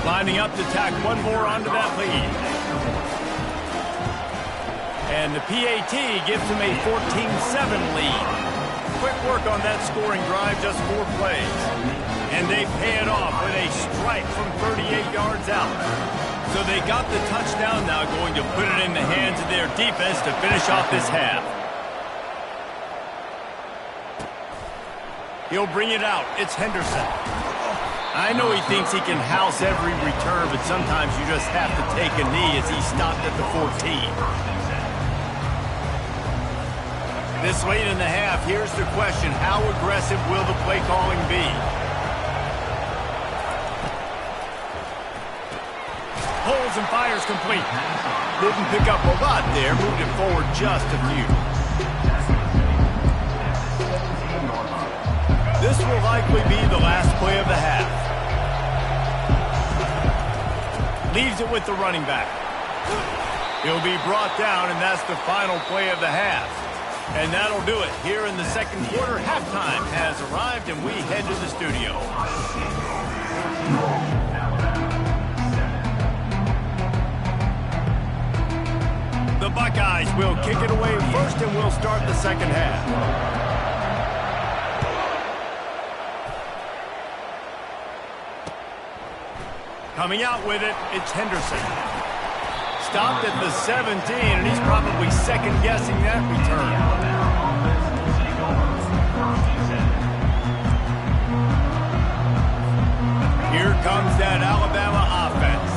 Lining up to tack one more onto that lead. And the PAT gives him a 14-7 lead. Quick work on that scoring drive, just 4 plays. And they pay it off with a strike from 38 yards out. So they got the touchdown, now going to put it in the hands of their defense to finish off this half. He'll bring it out. It's Henderson. I know he thinks he can house every return, but sometimes you just have to take a knee as he stopped at the 14. This late in the half, here's the question. How aggressive will the play calling be? Holds and fires complete. Didn't pick up a lot there, moved it forward just a few. This will likely be the last play of the half. Leaves it with the running back. He'll be brought down, and that's the final play of the half. And that'll do it. Here in the second quarter, halftime has arrived, and we head to the studio. The Buckeyes will kick it away first, and we'll start the second half. Coming out with it, it's Henderson. Stopped at the 17, and he's probably second-guessing that return. Here comes that Alabama offense.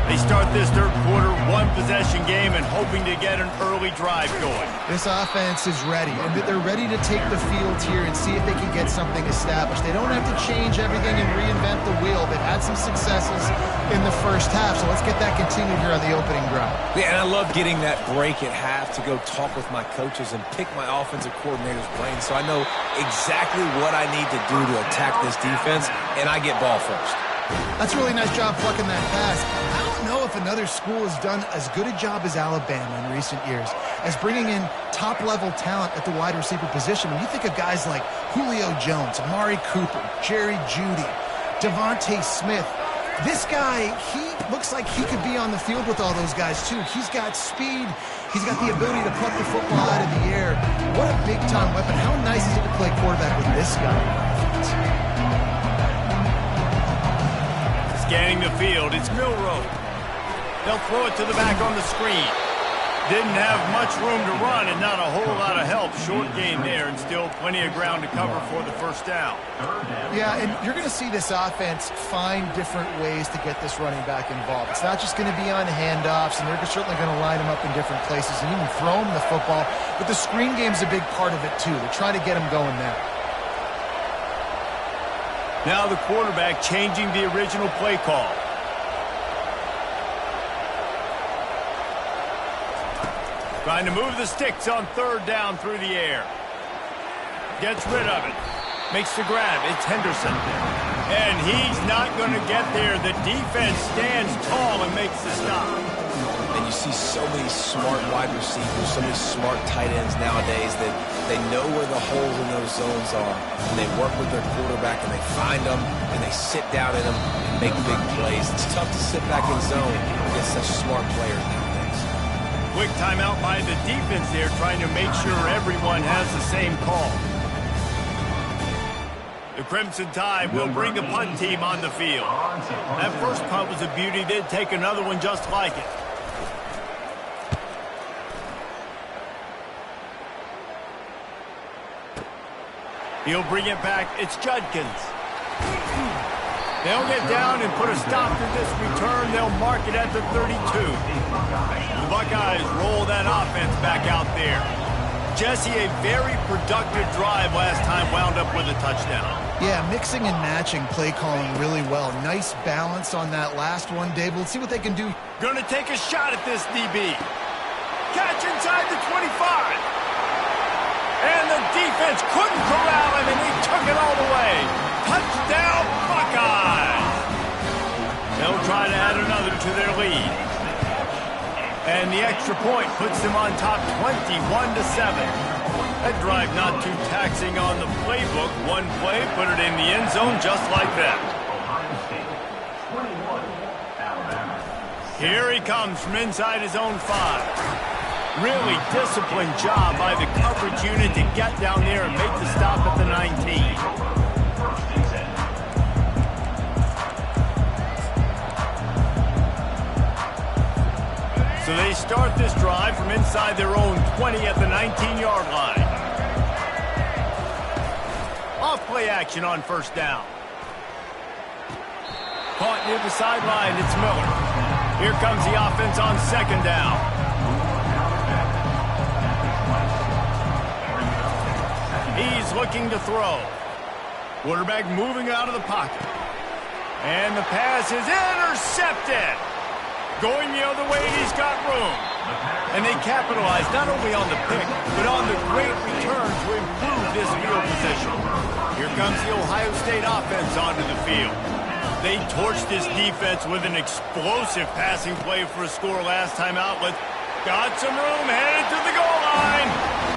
They start this third quarter, one-possession game, and hoping to get an early drive going. This offense is ready, and they're ready to take the field here and see if they can get something established. They don't have to change everything and reinvent the wheel. They've had some successes in the first half, so let's get that continued here on the opening drive. Yeah, and I love getting that break at half to go talk with my coaches and pick my offensive coordinator's brain so I know exactly what I need to do to attack this defense, and I get ball first. That's a really nice job plucking that pass. I don't know if another school has done as good a job as Alabama in recent years as bringing in top-level talent at the wide receiver position. When you think of guys like Julio Jones, Amari Cooper, Jerry Jeudy, Devontae Smith, this guy, he looks like he could be on the field with all those guys, too. He's got speed. He's got the ability to pluck the football out of the air. What a big-time weapon. How nice is it to play quarterback with this guy? Scanning the field, it's Milroe. They'll throw it to the back on the screen. Didn't have much room to run and not a whole lot of help. Short gain there and still plenty of ground to cover for the first down. Yeah, and you're going to see this offense find different ways to get this running back involved. It's not just going to be on handoffs, and they're certainly going to line him up in different places and even throw him the football. But the screen game's a big part of it, too. They're trying to get him going there. Now the quarterback changing the original play call. Trying to move the sticks on third down through the air. Gets rid of it. Makes the grab. It's Henderson. And he's not going to get there. The defense stands tall and makes the stop. And you see so many smart wide receivers, so many smart tight ends nowadays that they know where the holes in those zones are. And they work with their quarterback and they find them and they sit down in them and make big plays. It's tough to sit back in zone against such smart players nowadays. Quick timeout by the defense there, trying to make sure everyone has the same call. The Crimson Tide will bring the punt team on the field. That first punt was a beauty. They'd take another one just like it. He'll bring it back. It's Judkins. They'll get down and put a stop to this return. They'll mark it at the 32. The Buckeyes roll that offense back out there. Jesse, a very productive drive last time wound up with a touchdown. Yeah, mixing and matching play calling really well. Nice balance on that last one, Dave. Let's see what they can do. Gonna take a shot at this DB. Catch inside the 25. And the defense couldn't corral him, and he took it all the way. Touchdown, Buckeyes! They'll try to add another to their lead. And the extra point puts them on top 21-7. That drive not too taxing on the playbook. One play, put it in the end zone just like that. Here he comes from inside his own 5. Really disciplined job by the coverage unit to get down there and make the stop at the 19. So they start this drive from inside their own 20 at the 19-yard line. Off play action on first down. Caught near the sideline, it's Miller. Here comes the offense on second down. He's looking to throw. Quarterback moving out of the pocket. And the pass is intercepted. Going the other way, he's got room. And they capitalize not only on the pick, but on the great return to improve this field position. Here comes the Ohio State offense onto the field. They torched this defense with an explosive passing play for a score last time out. Got some room, headed to the goal line.